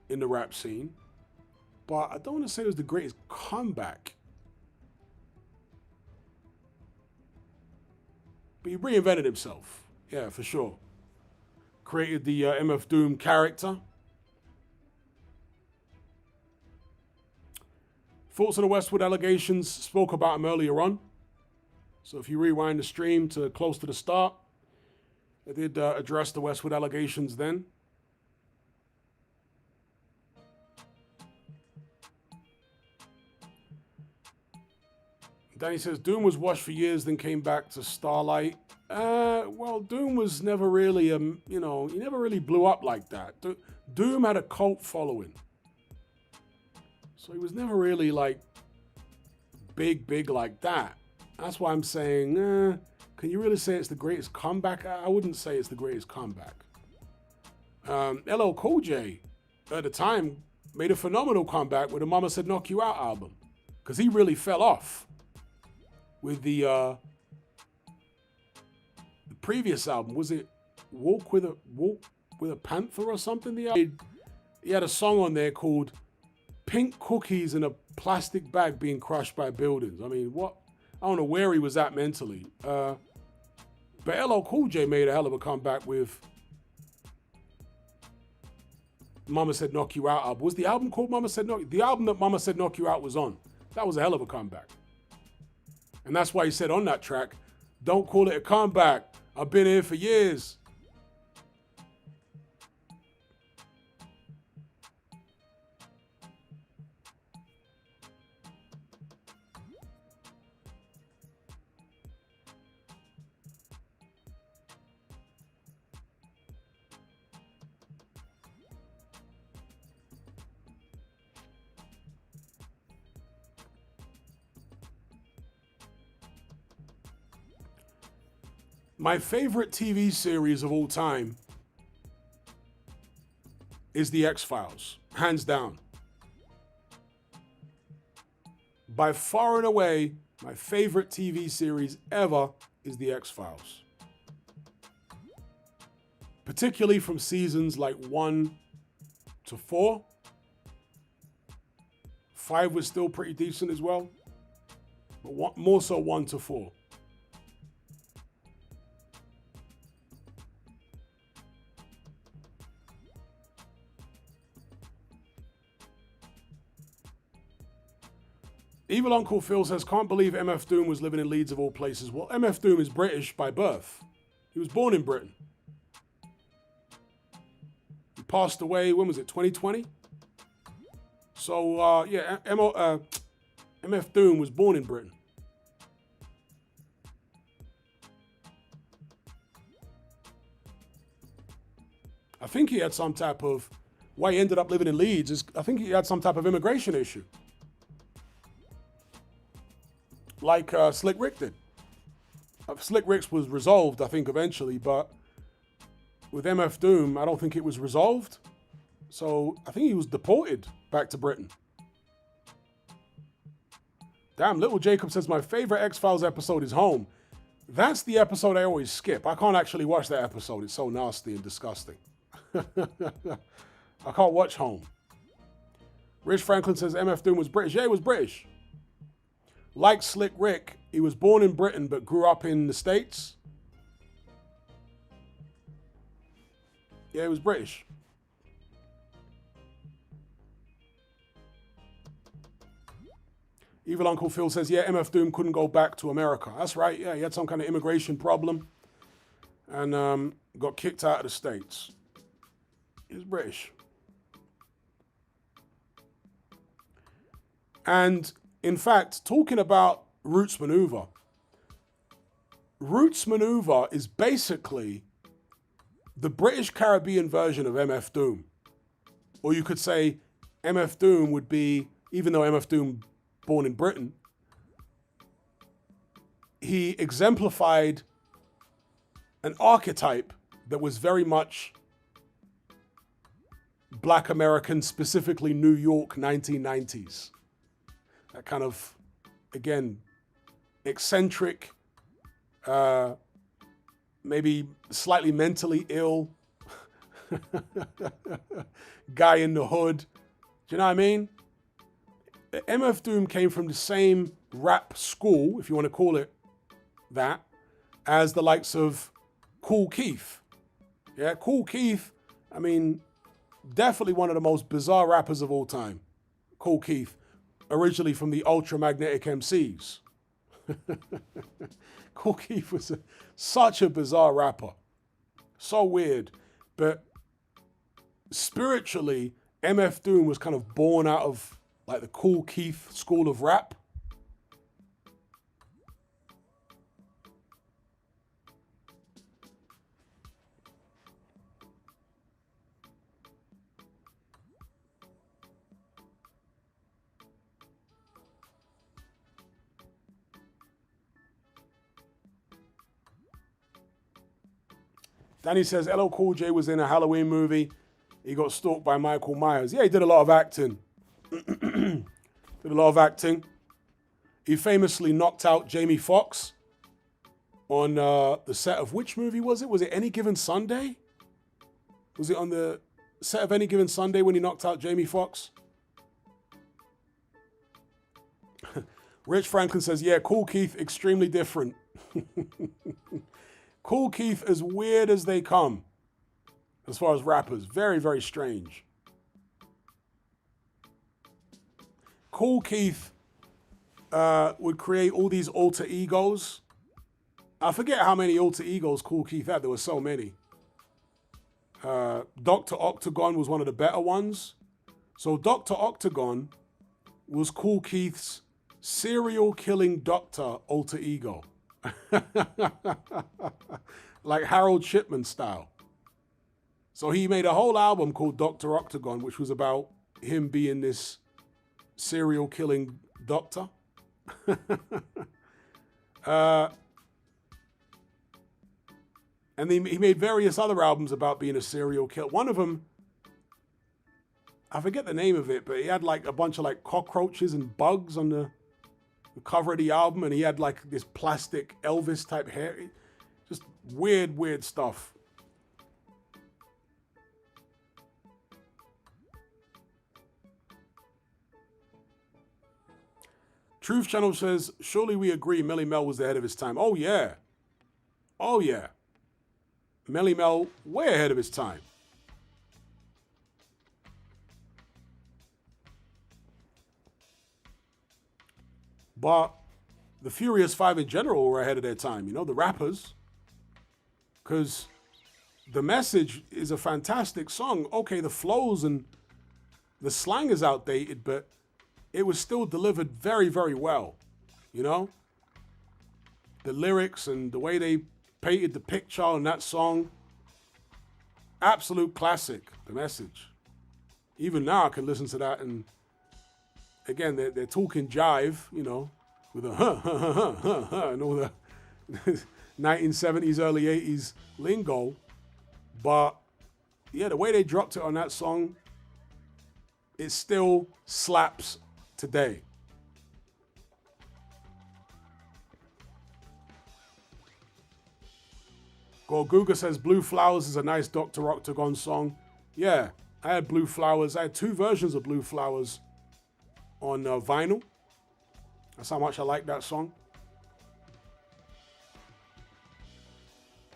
in the rap scene. But I don't want to say it was the greatest comeback. But he reinvented himself. Yeah, for sure. Created the MF Doom character. Thoughts on the Westwood allegations, spoke about him earlier on. So if you rewind the stream to close to the start, I did address the Westwood allegations then. Danny says, Doom was washed for years, then came back to Starlight. Well, Doom was never really, he never really blew up like that. Doom had a cult following. So he was never really, like, big like that. That's why I'm saying, can you really say it's the greatest comeback? I wouldn't say it's the greatest comeback. LL Cool J, at the time, made a phenomenal comeback with the Mama Said Knock You Out album. Because he really fell off with the previous album. Was it Walk with a Panther or something? He had a song on there called Pink Cookies in a Plastic Bag Being Crushed by Buildings. I mean, what? I don't know where he was at mentally. But LL Cool J made a hell of a comeback with Mama Said Knock You Out album. Was the album called Mama Said Knock? The album that Mama Said Knock You Out was on. That was a hell of a comeback. And that's why he said on that track, don't call it a comeback. I've been here for years. My favorite TV series of all time is The X-Files, hands down. By far and away, my favorite TV series ever is The X-Files. Particularly from seasons like 1 to 4. 5 was still pretty decent as well, but more so 1 to 4. Evil Uncle Phil says, can't believe MF Doom was living in Leeds of all places. Well, MF Doom is British by birth. He was born in Britain. He passed away, when was it, 2020? So, yeah, MF Doom was born in Britain. I think he had some type of, why he ended up living in Leeds is, I think he had some type of immigration issue. Like Slick Rick did. Slick Rick's was resolved, I think, eventually, but with MF Doom, I don't think it was resolved. So I think he was deported back to Britain. Damn, Little Jacob says, my favorite X-Files episode is Home. That's the episode I always skip. I can't actually watch that episode. It's so nasty and disgusting. I can't watch Home. Rich Franklin says, MF Doom was British. Yeah, he was British. Like Slick Rick, he was born in Britain but grew up in the States. Yeah, he was British. Evil Uncle Phil says, yeah, MF Doom couldn't go back to America. That's right, yeah, he had some kind of immigration problem and got kicked out of the States. He was British. And in fact, talking about Roots Maneuver is basically the British Caribbean version of MF Doom. Or you could say MF Doom would be, even though MF Doom born in Britain, he exemplified an archetype that was very much Black American, specifically New York 1990s. That kind of, again, eccentric, maybe slightly mentally ill guy in the hood. Do you know what I mean? MF Doom came from the same rap school, if you want to call it that, as the likes of Kool Keith. Yeah, Kool Keith, I mean, definitely one of the most bizarre rappers of all time. Kool Keith, originally from the Ultramagnetic MCs. Kool Keith was such a bizarre rapper. So weird. But spiritually, MF Doom was kind of born out of like the Kool Keith school of rap. Danny says LL Cool J was in a Halloween movie. He got stalked by Michael Myers. Yeah, he did a lot of acting. He famously knocked out Jamie Foxx on the set of which movie was it? Was it Any Given Sunday? Was it on the set of Any Given Sunday when he knocked out Jamie Foxx? Rich Franklin says, yeah, Kool Keith, extremely different. Kool Keith, as weird as they come, as far as rappers. Very, very strange. Kool Keith would create all these alter egos. I forget how many alter egos Kool Keith had. There were so many. Dr. Octagon was one of the better ones. So Dr. Octagon was Kool Keith's serial killing doctor alter ego. Like Harold Shipman style. So he made a whole album called Dr. Octagon, which was about him being this serial killing doctor. And he made various other albums about being a serial killer. One of them, I forget the name of it, but he had like a bunch of like cockroaches and bugs on the cover of the album, and he had like this plastic Elvis type hair. Just weird, weird stuff. Truth Channel says, surely we agree Melly Mel was ahead of his time. Oh yeah. Oh yeah. Melly Mel way ahead of his time. But the Furious Five in general were ahead of their time, you know, the rappers. Because The Message is a fantastic song. Okay, the flows and the slang is outdated, but it was still delivered very, very well, you know? The lyrics and the way they painted the picture on that song, absolute classic, The Message. Even now I can listen to that and, again, they're talking jive, you know, with a and all the 1970s, early 80s lingo. But, yeah, the way they dropped it on that song, it still slaps today. Gorguga says Blue Flowers is a nice Dr. Octagon song. Yeah, I had Blue Flowers. I had 2 versions of Blue Flowers on vinyl. That's how much I like that song.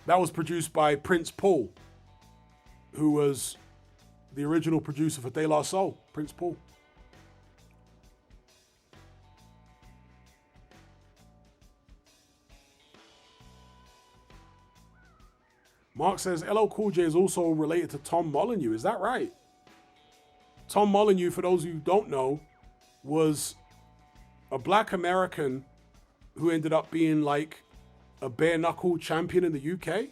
That was produced by Prince Paul, who was the original producer for De La Soul, Prince Paul. Mark says, LL Cool J is also related to Tom Molyneux. Is that right? Tom Molyneux, for those who don't know, was a black American who ended up being like a bare knuckle champion in the UK.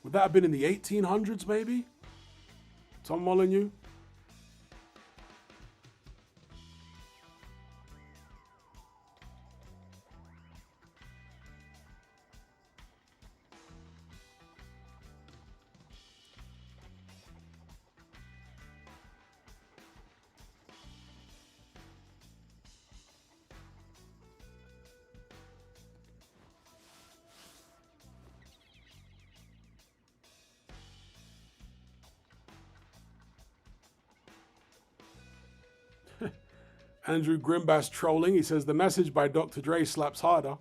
Would that have been in the 1800s, maybe? Tom Molyneux? Andrew Grimbass trolling. He says the message by Dr. Dre slaps harder.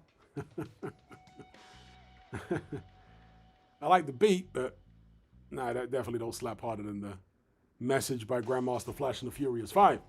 I like the beat, but no, that definitely don't slap harder than the message by Grandmaster Flash and the Furious 5.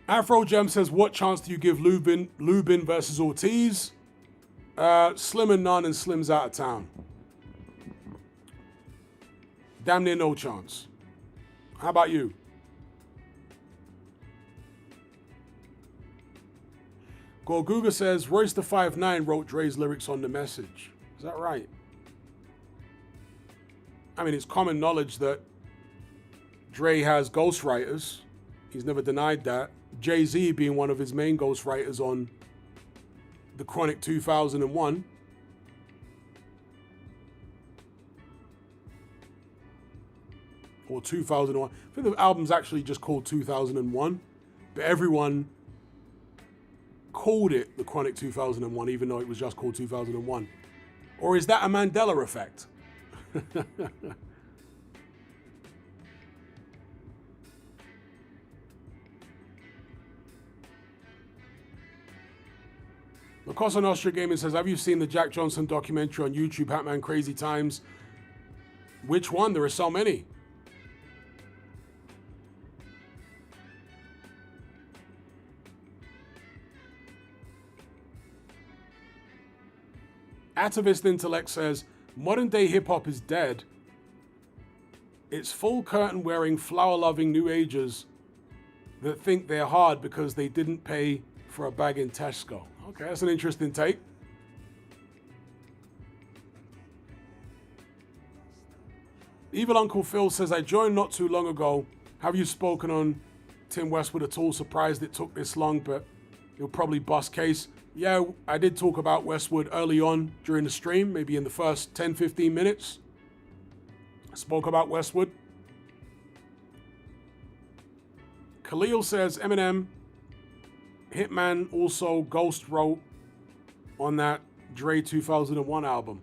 Afro Gem says, what chance do you give Lubin versus Ortiz? Slim and none, and Slim's out of town. Damn near no chance. How about you? Gorguga says, Royce the 5'9" wrote Dre's lyrics on the message. Is that right? I mean, it's common knowledge that Dre has ghostwriters. He's never denied that. Jay-Z being one of his main ghostwriters on The Chronic 2001. Or 2001. I think the album's actually just called 2001. But everyone called it The Chronic 2001, even though it was just called 2001. Or is that a Mandela effect? La Cosa Nostra Gaming says, have you seen the Jack Johnson documentary on YouTube, Hatman Crazy Times? Which one? There are so many. Atavist Intellect says, modern day hip hop is dead. It's full curtain wearing, flower loving new agers that think they're hard because they didn't pay for a bag in Tesco. Okay, that's an interesting take. Evil Uncle Phil says, I joined not too long ago. Have you spoken on Tim Westwood at all? Surprised it took this long, but he'll probably bust case. Yeah, I did talk about Westwood early on during the stream, maybe in the first 10-15 minutes. I spoke about Westwood. Khalil says, Eminem, Hitman also ghost wrote on that Dre 2001 album.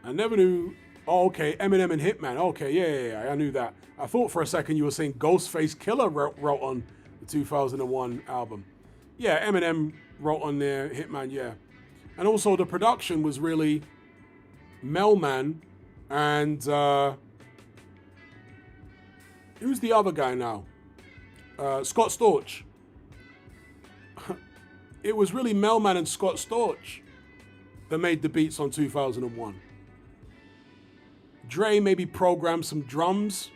I never knew. Oh, okay, Eminem and Hitman. Okay, yeah, I knew that. I thought for a second you were saying Ghostface Killer wrote on the 2001 album. Yeah, Eminem wrote on there, Hitman, yeah. And also the production was really Melman and who's the other guy now? Scott Storch. It was really Melman and Scott Storch that made the beats on 2001. Dre maybe programmed some drums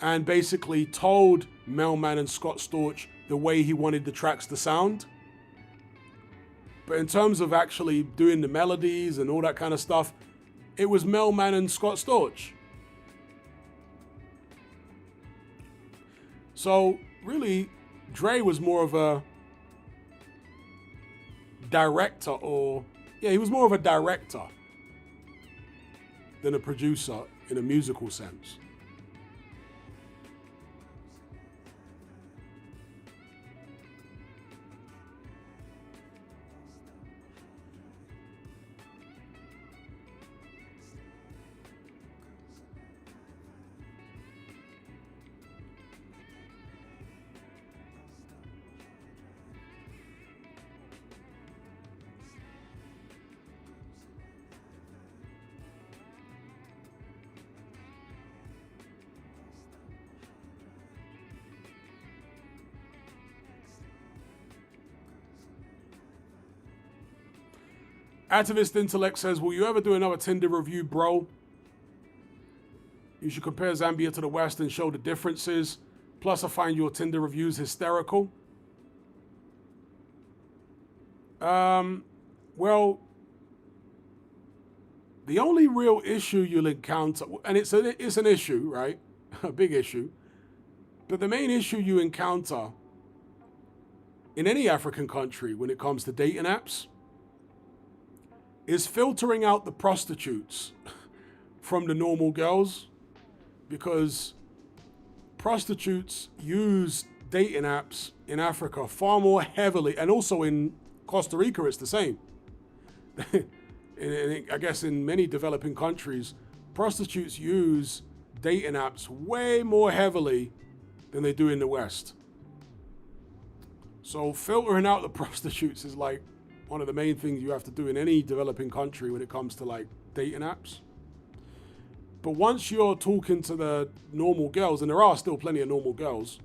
and basically told Melman and Scott Storch the way he wanted the tracks to sound. But in terms of actually doing the melodies and all that kind of stuff, it was Melman and Scott Storch. So really, Dre was more of a director, he was more of a director than a producer in a musical sense. Activist Intellect says, will you ever do another Tinder review, bro? You should compare Zambia to the West and show the differences. Plus, I find your Tinder reviews hysterical. Well, the only real issue you'll encounter, and it's an issue, right? A big issue. But the main issue you encounter in any African country when it comes to dating apps is filtering out the prostitutes from the normal girls, because prostitutes use dating apps in Africa far more heavily, and also in Costa Rica it's the same. I guess in many developing countries, prostitutes use dating apps way more heavily than they do in the West. So filtering out the prostitutes is like one of the main things you have to do in any developing country when it comes to like dating apps. But once you're talking to the normal girls, and there are still plenty of normal girls,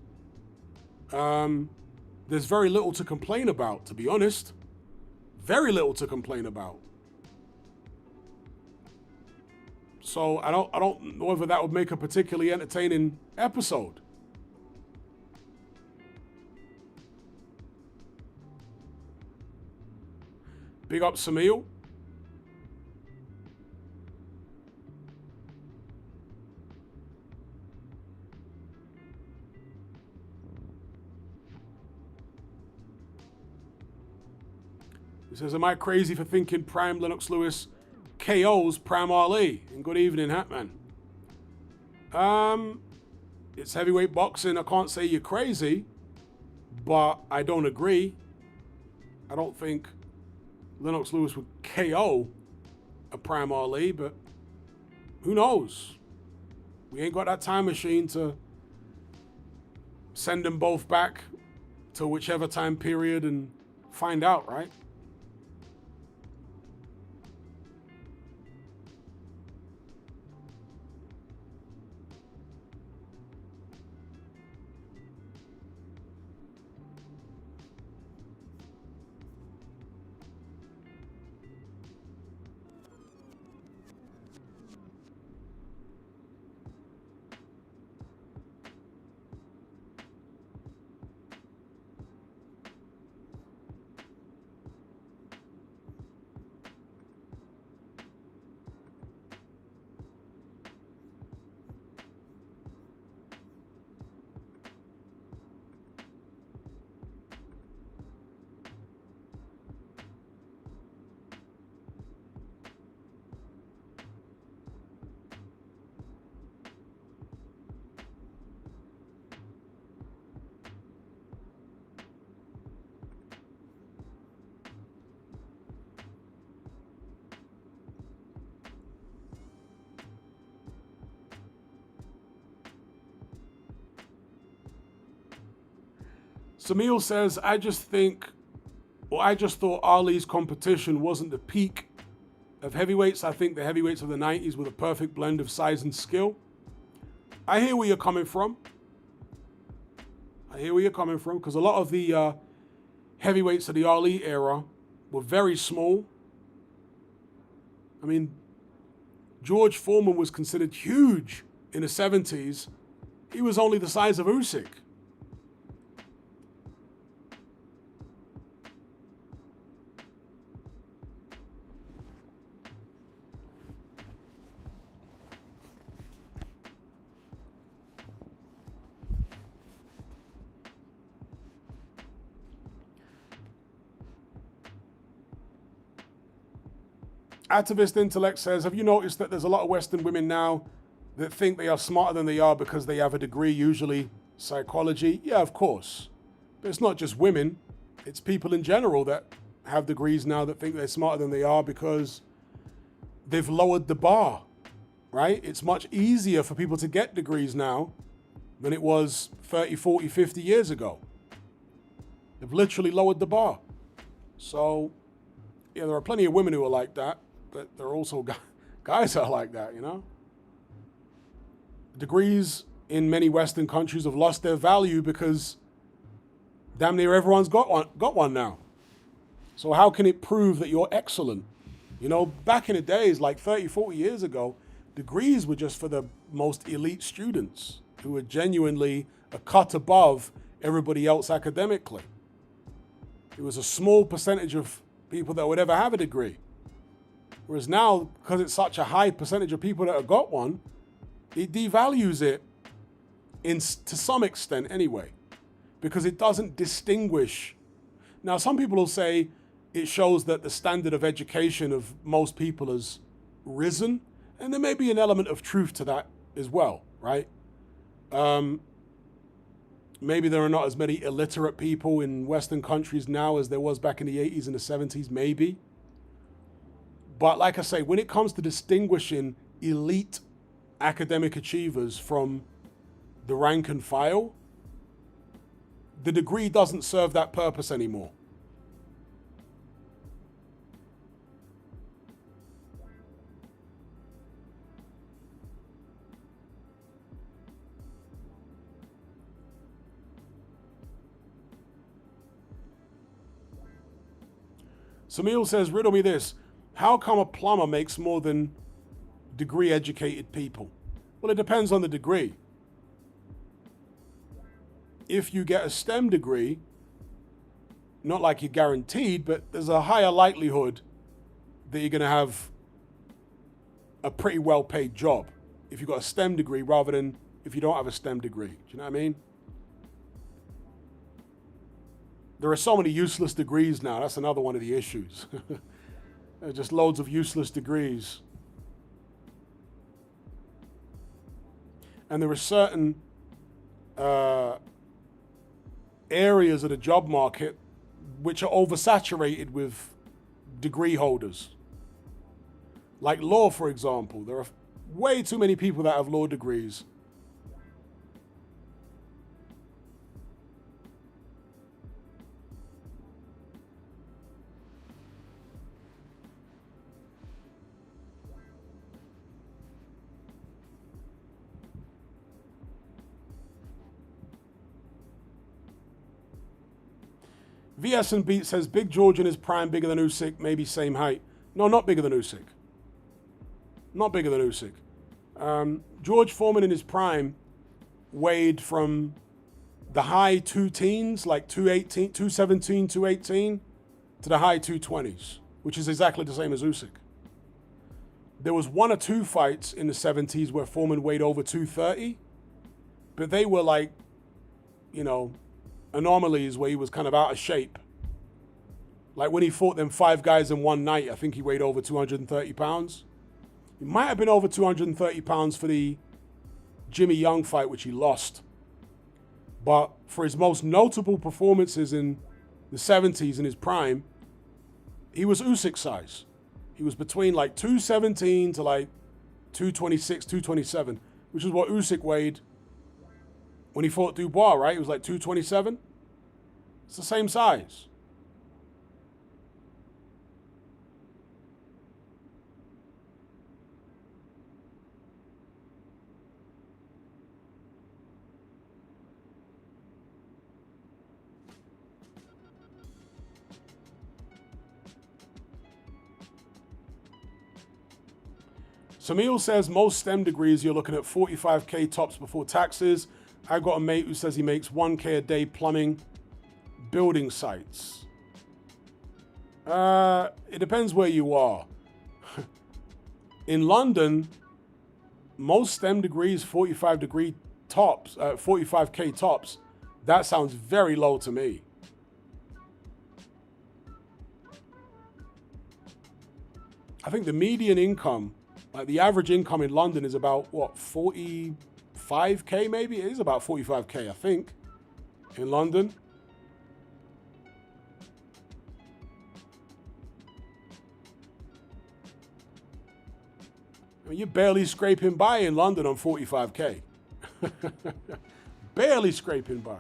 there's very little to complain about, to be honest. Very little to complain about. So I don't know whether that would make a particularly entertaining episode. Big up Samil. He says, am I crazy for thinking Prime Lennox Lewis KO's Prime Ali? And good evening, Hatman. It's heavyweight boxing. I can't say you're crazy, but I don't agree. I don't think Lennox Lewis would KO a Prime Ali, but who knows? We ain't got that time machine to send them both back to whichever time period and find out, right? Samil says, I just thought Ali's competition wasn't the peak of heavyweights. I think the heavyweights of the 90s were the perfect blend of size and skill. I hear where you're coming from. Because a lot of the heavyweights of the Ali era were very small. I mean, George Foreman was considered huge in the 70s. He was only the size of Usyk. Activist Intellect says, have you noticed that there's a lot of Western women now that think they are smarter than they are because they have a degree, usually psychology? Yeah, of course. But it's not just women. It's people in general that have degrees now that think they're smarter than they are because they've lowered the bar, right? It's much easier for people to get degrees now than it was 30, 40, 50 years ago. They've literally lowered the bar. So, yeah, there are plenty of women who are like that. But there are also guys that are like that, you know? Degrees in many Western countries have lost their value because damn near everyone's got one now. So how can it prove that you're excellent? You know, back in the days, like 30, 40 years ago, degrees were just for the most elite students who were genuinely a cut above everybody else academically. It was a small percentage of people that would ever have a degree. Whereas now, because it's such a high percentage of people that have got one, it devalues it to some extent anyway, because it doesn't distinguish. Now, some people will say it shows that the standard of education of most people has risen, and there may be an element of truth to that as well, right? Maybe there are not as many illiterate people in Western countries now as there was back in the 80s and the 70s, maybe. But like I say, when it comes to distinguishing elite academic achievers from the rank and file, the degree doesn't serve that purpose anymore. Samil says, riddle me this. How come a plumber makes more than degree educated people? Well, it depends on the degree. If you get a STEM degree, not like you're guaranteed, but there's a higher likelihood that you're going to have a pretty well paid job if you've got a STEM degree rather than if you don't have a STEM degree. Do you know what I mean? There are so many useless degrees now. That's another one of the issues. There are just loads of useless degrees. And there are certain areas of the job market which are oversaturated with degree holders. Like law, for example. There are way too many people that have law degrees. VS and Beat says, Big George in his prime, bigger than Usyk, maybe same height. No, not bigger than Usyk. Not bigger than Usyk. George Foreman in his prime weighed from the high 2-teens, like 218, 217, 218, to the high 220s, which is exactly the same as Usyk. There was one or two fights in the 70s where Foreman weighed over 230, but they were like, you know, anomalies where he was kind of out of shape. Like when he fought them 5 guys in one night, I think he weighed over 230 pounds. He might have been over 230 pounds for the Jimmy Young fight, which he lost. But for his most notable performances in the 70s in his prime, he was Usyk size. He was between like 217 to like 226, 227, which is what Usyk weighed when he fought Dubois, right? It was like 227. It's the same size. Samil says most STEM degrees you're looking at 45k tops before taxes. I got a mate who says he makes 1k a day plumbing building sites. It depends where you are. In London, most STEM degrees, 45k tops. That sounds very low to me. I think the median income, like the average income in London is about, what, 45k maybe? It is about 45k, I think, in London. I mean, you're barely scraping by in London on 45k. Barely scraping by.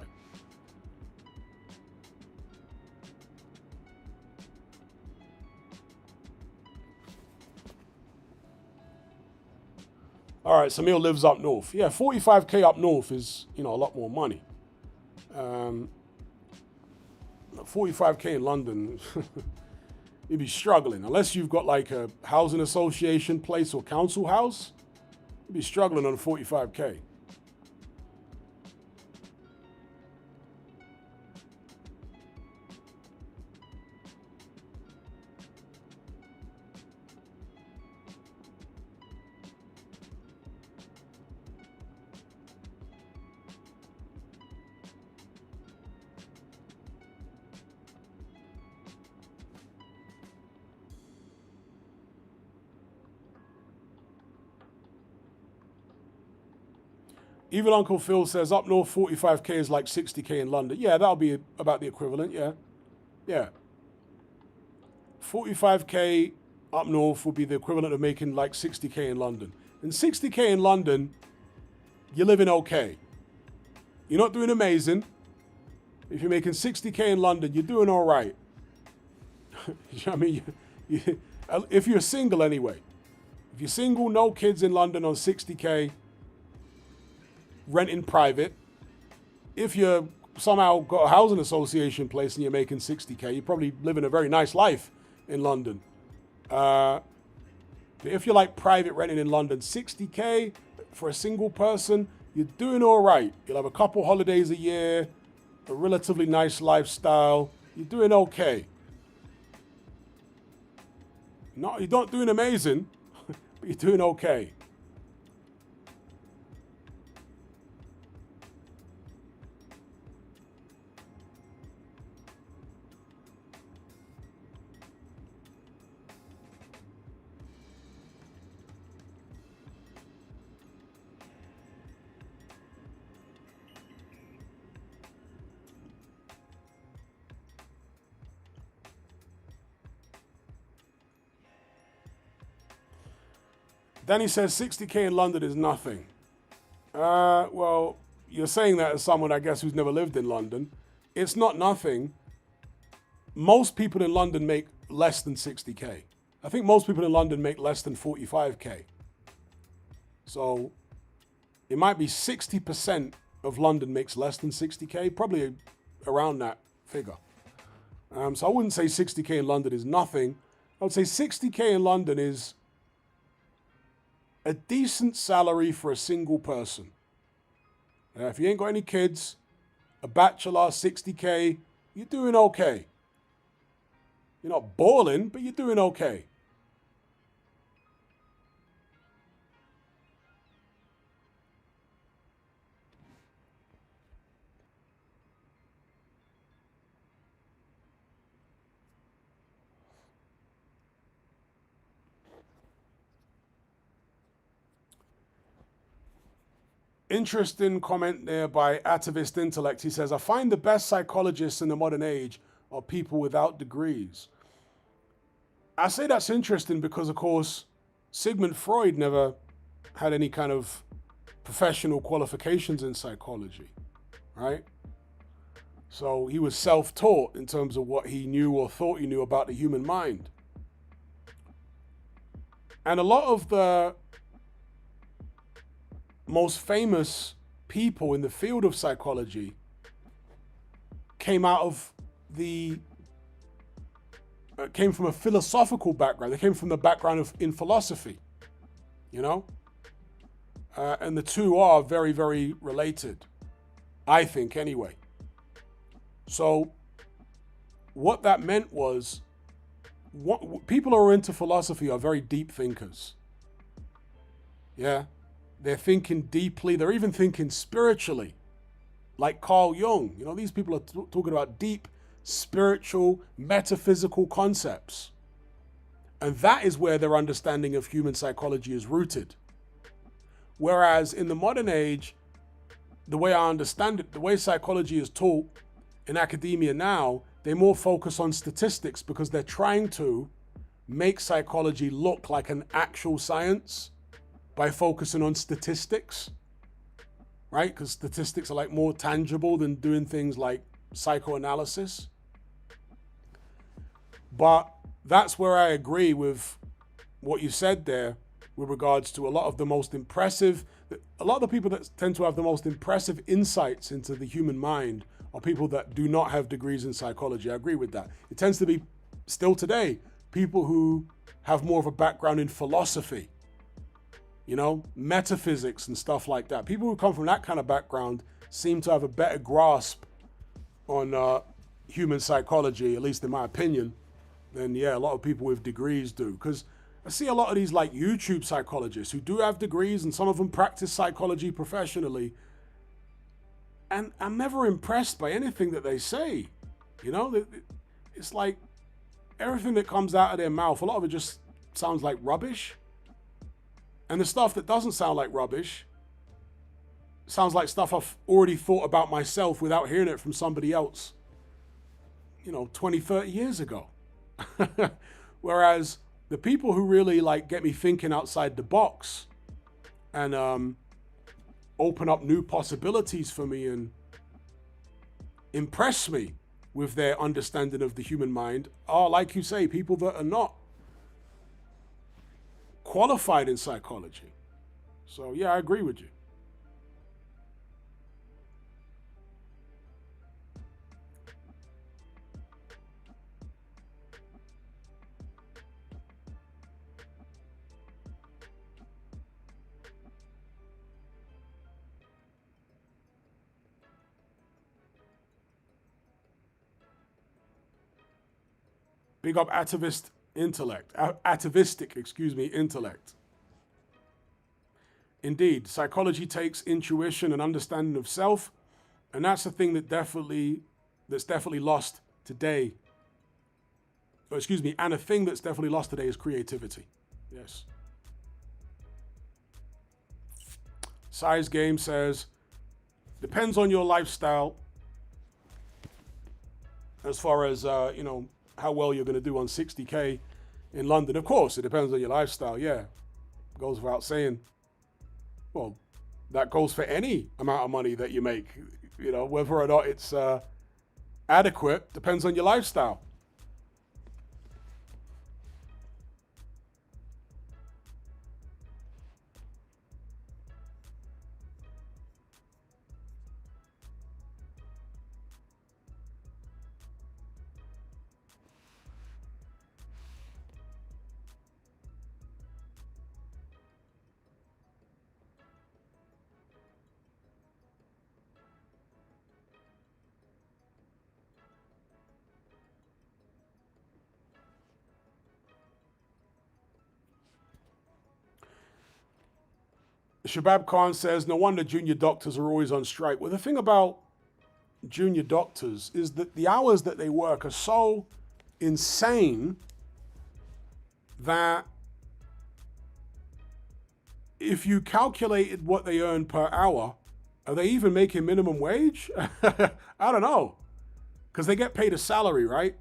All right, Samir lives up north. Yeah, 45k up north is, a lot more money. 45k in London, you'd be struggling. Unless you've got like a housing association place or council house, you'd be struggling on 45K. Even Uncle Phil says up north 45K is like 60K in London. Yeah, that'll be about the equivalent, yeah. Yeah. 45K up north would be the equivalent of making like 60K in London. And 60K in London, you're living okay. You're not doing amazing. If you're making 60K in London, you're doing all right. You know what I mean? If you're single anyway. If you're single, no kids in London on 60K, renting private. If you somehow got a housing association place and you're making 60K, you're probably living a very nice life in London. But if you're like private renting in London, 60K for a single person, you're doing all right. You'll have a couple holidays a year, a relatively nice lifestyle. You're doing okay. No, you're not doing amazing, but you're doing okay. Danny says 60K in London is nothing. Well, you're saying that as someone, I guess, who's never lived in London. It's not nothing. Most people in London make less than 60K. I think most people in London make less than 45K. So it might be 60% of London makes less than 60K, probably around that figure. So I wouldn't say 60K in London is nothing. I would say 60K in London is a decent salary for a single person. If you ain't got any kids, a bachelor, 60K, you're doing okay. You're not balling, but you're doing okay. Interesting comment there by Atavist Intellect. He says, I find the best psychologists in the modern age are people without degrees. I say that's interesting because, of course, Sigmund Freud never had any kind of professional qualifications in psychology, right? So he was self-taught in terms of what he knew or thought he knew about the human mind. And a lot of the most famous people in the field of psychology came from a philosophical background. They came from the background in philosophy, you know? And the two are very, very related, I think, anyway. So what that meant was, people who are into philosophy are very deep thinkers. Yeah? They're thinking deeply. They're even thinking spiritually, like Carl Jung. You know, these people are talking about deep spiritual, metaphysical concepts. And that is where their understanding of human psychology is rooted. Whereas in the modern age, the way I understand it, the way psychology is taught in academia now, they more focus on statistics because they're trying to make psychology look like an actual science by focusing on statistics, right? Because statistics are like more tangible than doing things like psychoanalysis. But that's where I agree with what you said there with regards to a lot of the people that tend to have the most impressive insights into the human mind are people that do not have degrees in psychology. I agree with that. It tends to be, still today, people who have more of a background in philosophy, metaphysics and stuff like that. People who come from that kind of background seem to have a better grasp on human psychology, at least in my opinion, than, a lot of people with degrees do. Because I see a lot of these like YouTube psychologists who do have degrees, and some of them practice psychology professionally. And I'm never impressed by anything that they say. It's like everything that comes out of their mouth, a lot of it just sounds like rubbish. And the stuff that doesn't sound like rubbish sounds like stuff I've already thought about myself without hearing it from somebody else, 20, 30 years ago. Whereas the people who really like get me thinking outside the box and open up new possibilities for me and impress me with their understanding of the human mind are, like you say, people that are not qualified in psychology. So yeah, I agree with you. Big up atavistic intellect. Indeed, psychology takes intuition and understanding of self, and that's the thing that's definitely lost today. And a thing that's definitely lost today is creativity. Yes. Size Game says, depends on your lifestyle as far as how well you're going to do on 60K in London. Of course, it depends on your lifestyle. Yeah, goes without saying. Well, that goes for any amount of money that you make. Whether or not it's adequate depends on your lifestyle. Shabab Khan says, no wonder junior doctors are always on strike. Well, the thing about junior doctors is that the hours that they work are so insane that if you calculated what they earn per hour, are they even making minimum wage? I don't know. Because they get paid a salary, right?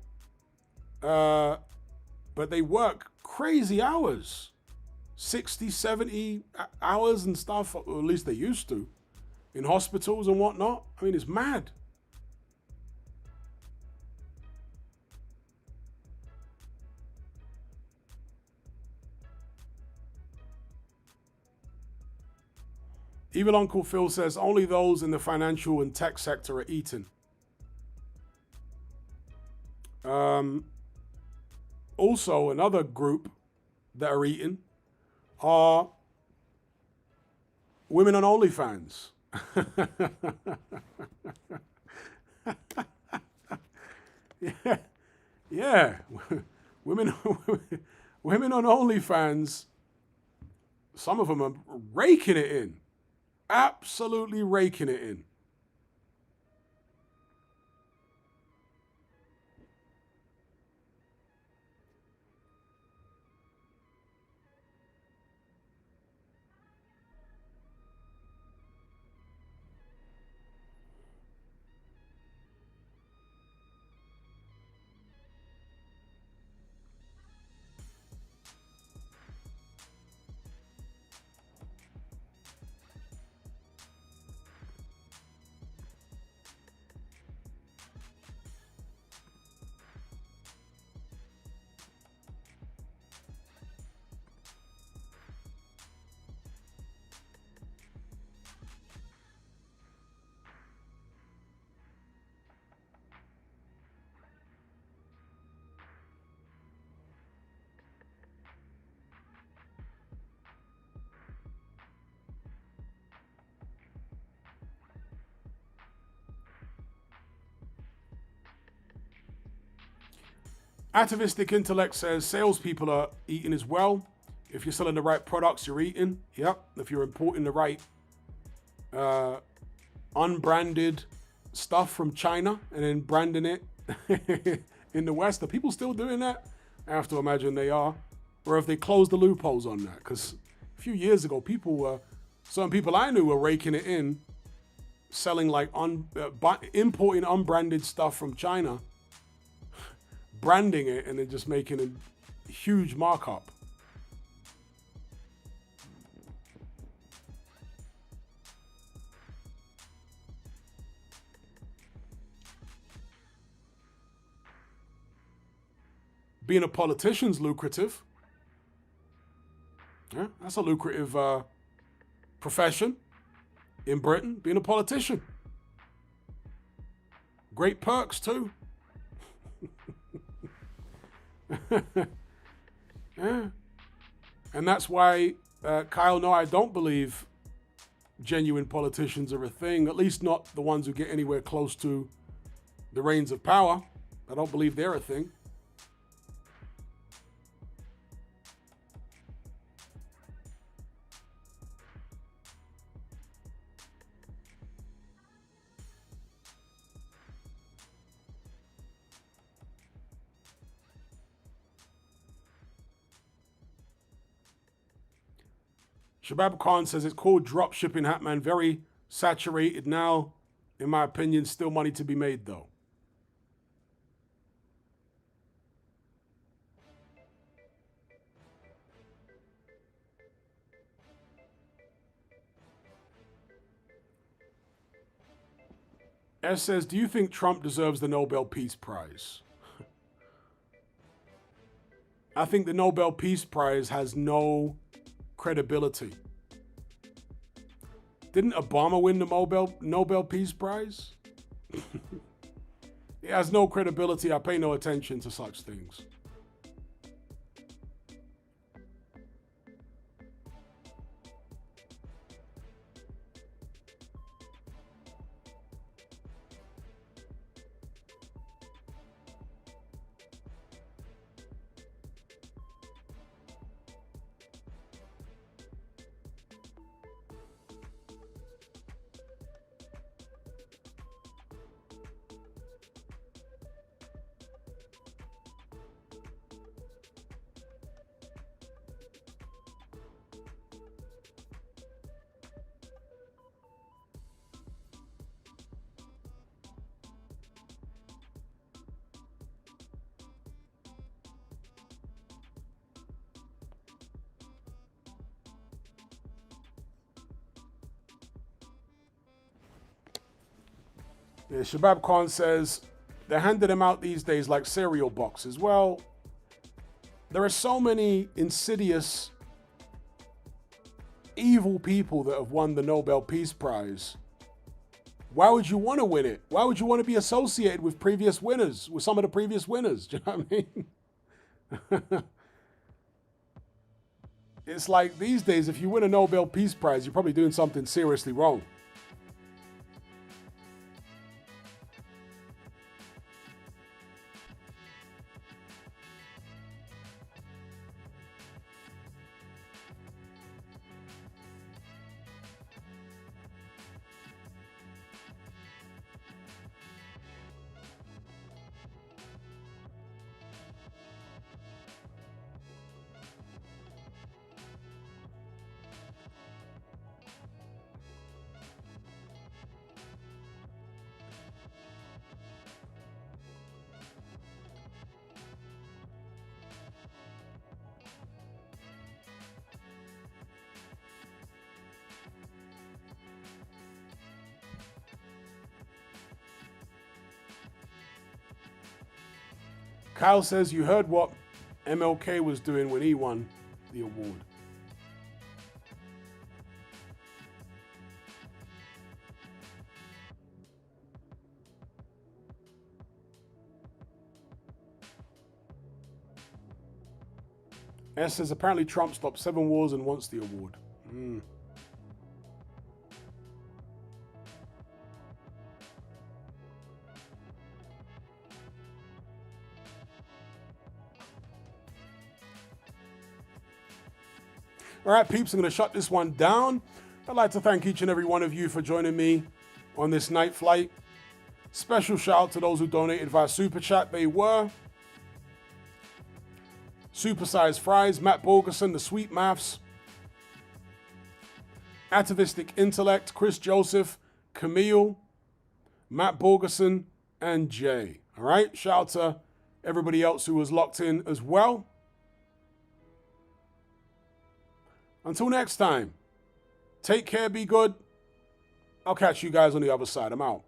But they work crazy hours. 60, 70 hours and stuff, or at least they used to, in hospitals and whatnot. I mean, it's mad. Even Uncle Phil says only those in the financial and tech sector are eating. Also, another group that are eating are women on OnlyFans. yeah. women on OnlyFans, some of them are raking it in. Absolutely raking it in. Atavistic Intellect says salespeople are eating as well. If you're selling the right products, you're eating. Yep. If you're importing the right unbranded stuff from China and then branding it in the West, are people still doing that? I have to imagine they are. Or if they closed the loopholes on that. Because a few years ago, certain people I knew were raking it in, selling like importing unbranded stuff from China, branding it, and then just making a huge markup. Being a politician's lucrative. Yeah, that's a lucrative profession in Britain, being a politician. Great perks too. Yeah. And that's why, Kyle, no, I don't believe genuine politicians are a thing, at least not the ones who get anywhere close to the reins of power. I don't believe they're a thing. Shabab Khan says it's called drop shipping, Hatman. Very saturated now. In my opinion, still money to be made though. S says, do you think Trump deserves the Nobel Peace Prize? I think the Nobel Peace Prize has no credibility. Didn't Obama win the Nobel Peace Prize? It has no credibility. I pay no attention to such things. Yeah, Shabab Khan says they're handing them out these days like cereal boxes. Well, there are so many insidious, evil people that have won the Nobel Peace Prize. Why would you want to win it? Why would you want to be associated with previous winners, with some of the previous winners? Do you know what I mean? It's like these days, if you win a Nobel Peace Prize, you're probably doing something seriously wrong. Kyle says, you heard what MLK was doing when he won the award. S says, apparently Trump stopped 7 wars and wants the award. All right, peeps, I'm going to shut this one down. I'd like to thank each and every one of you for joining me on this night flight. Special shout out to those who donated via Super Chat. They were Supersized Fries, Matt Borgerson, The Sweet Maths, Atavistic Intellect, Chris Joseph, Camille, Matt Borgerson, and Jay. All right, shout out to everybody else who was locked in as well. Until next time, take care, be good. I'll catch you guys on the other side. I'm out.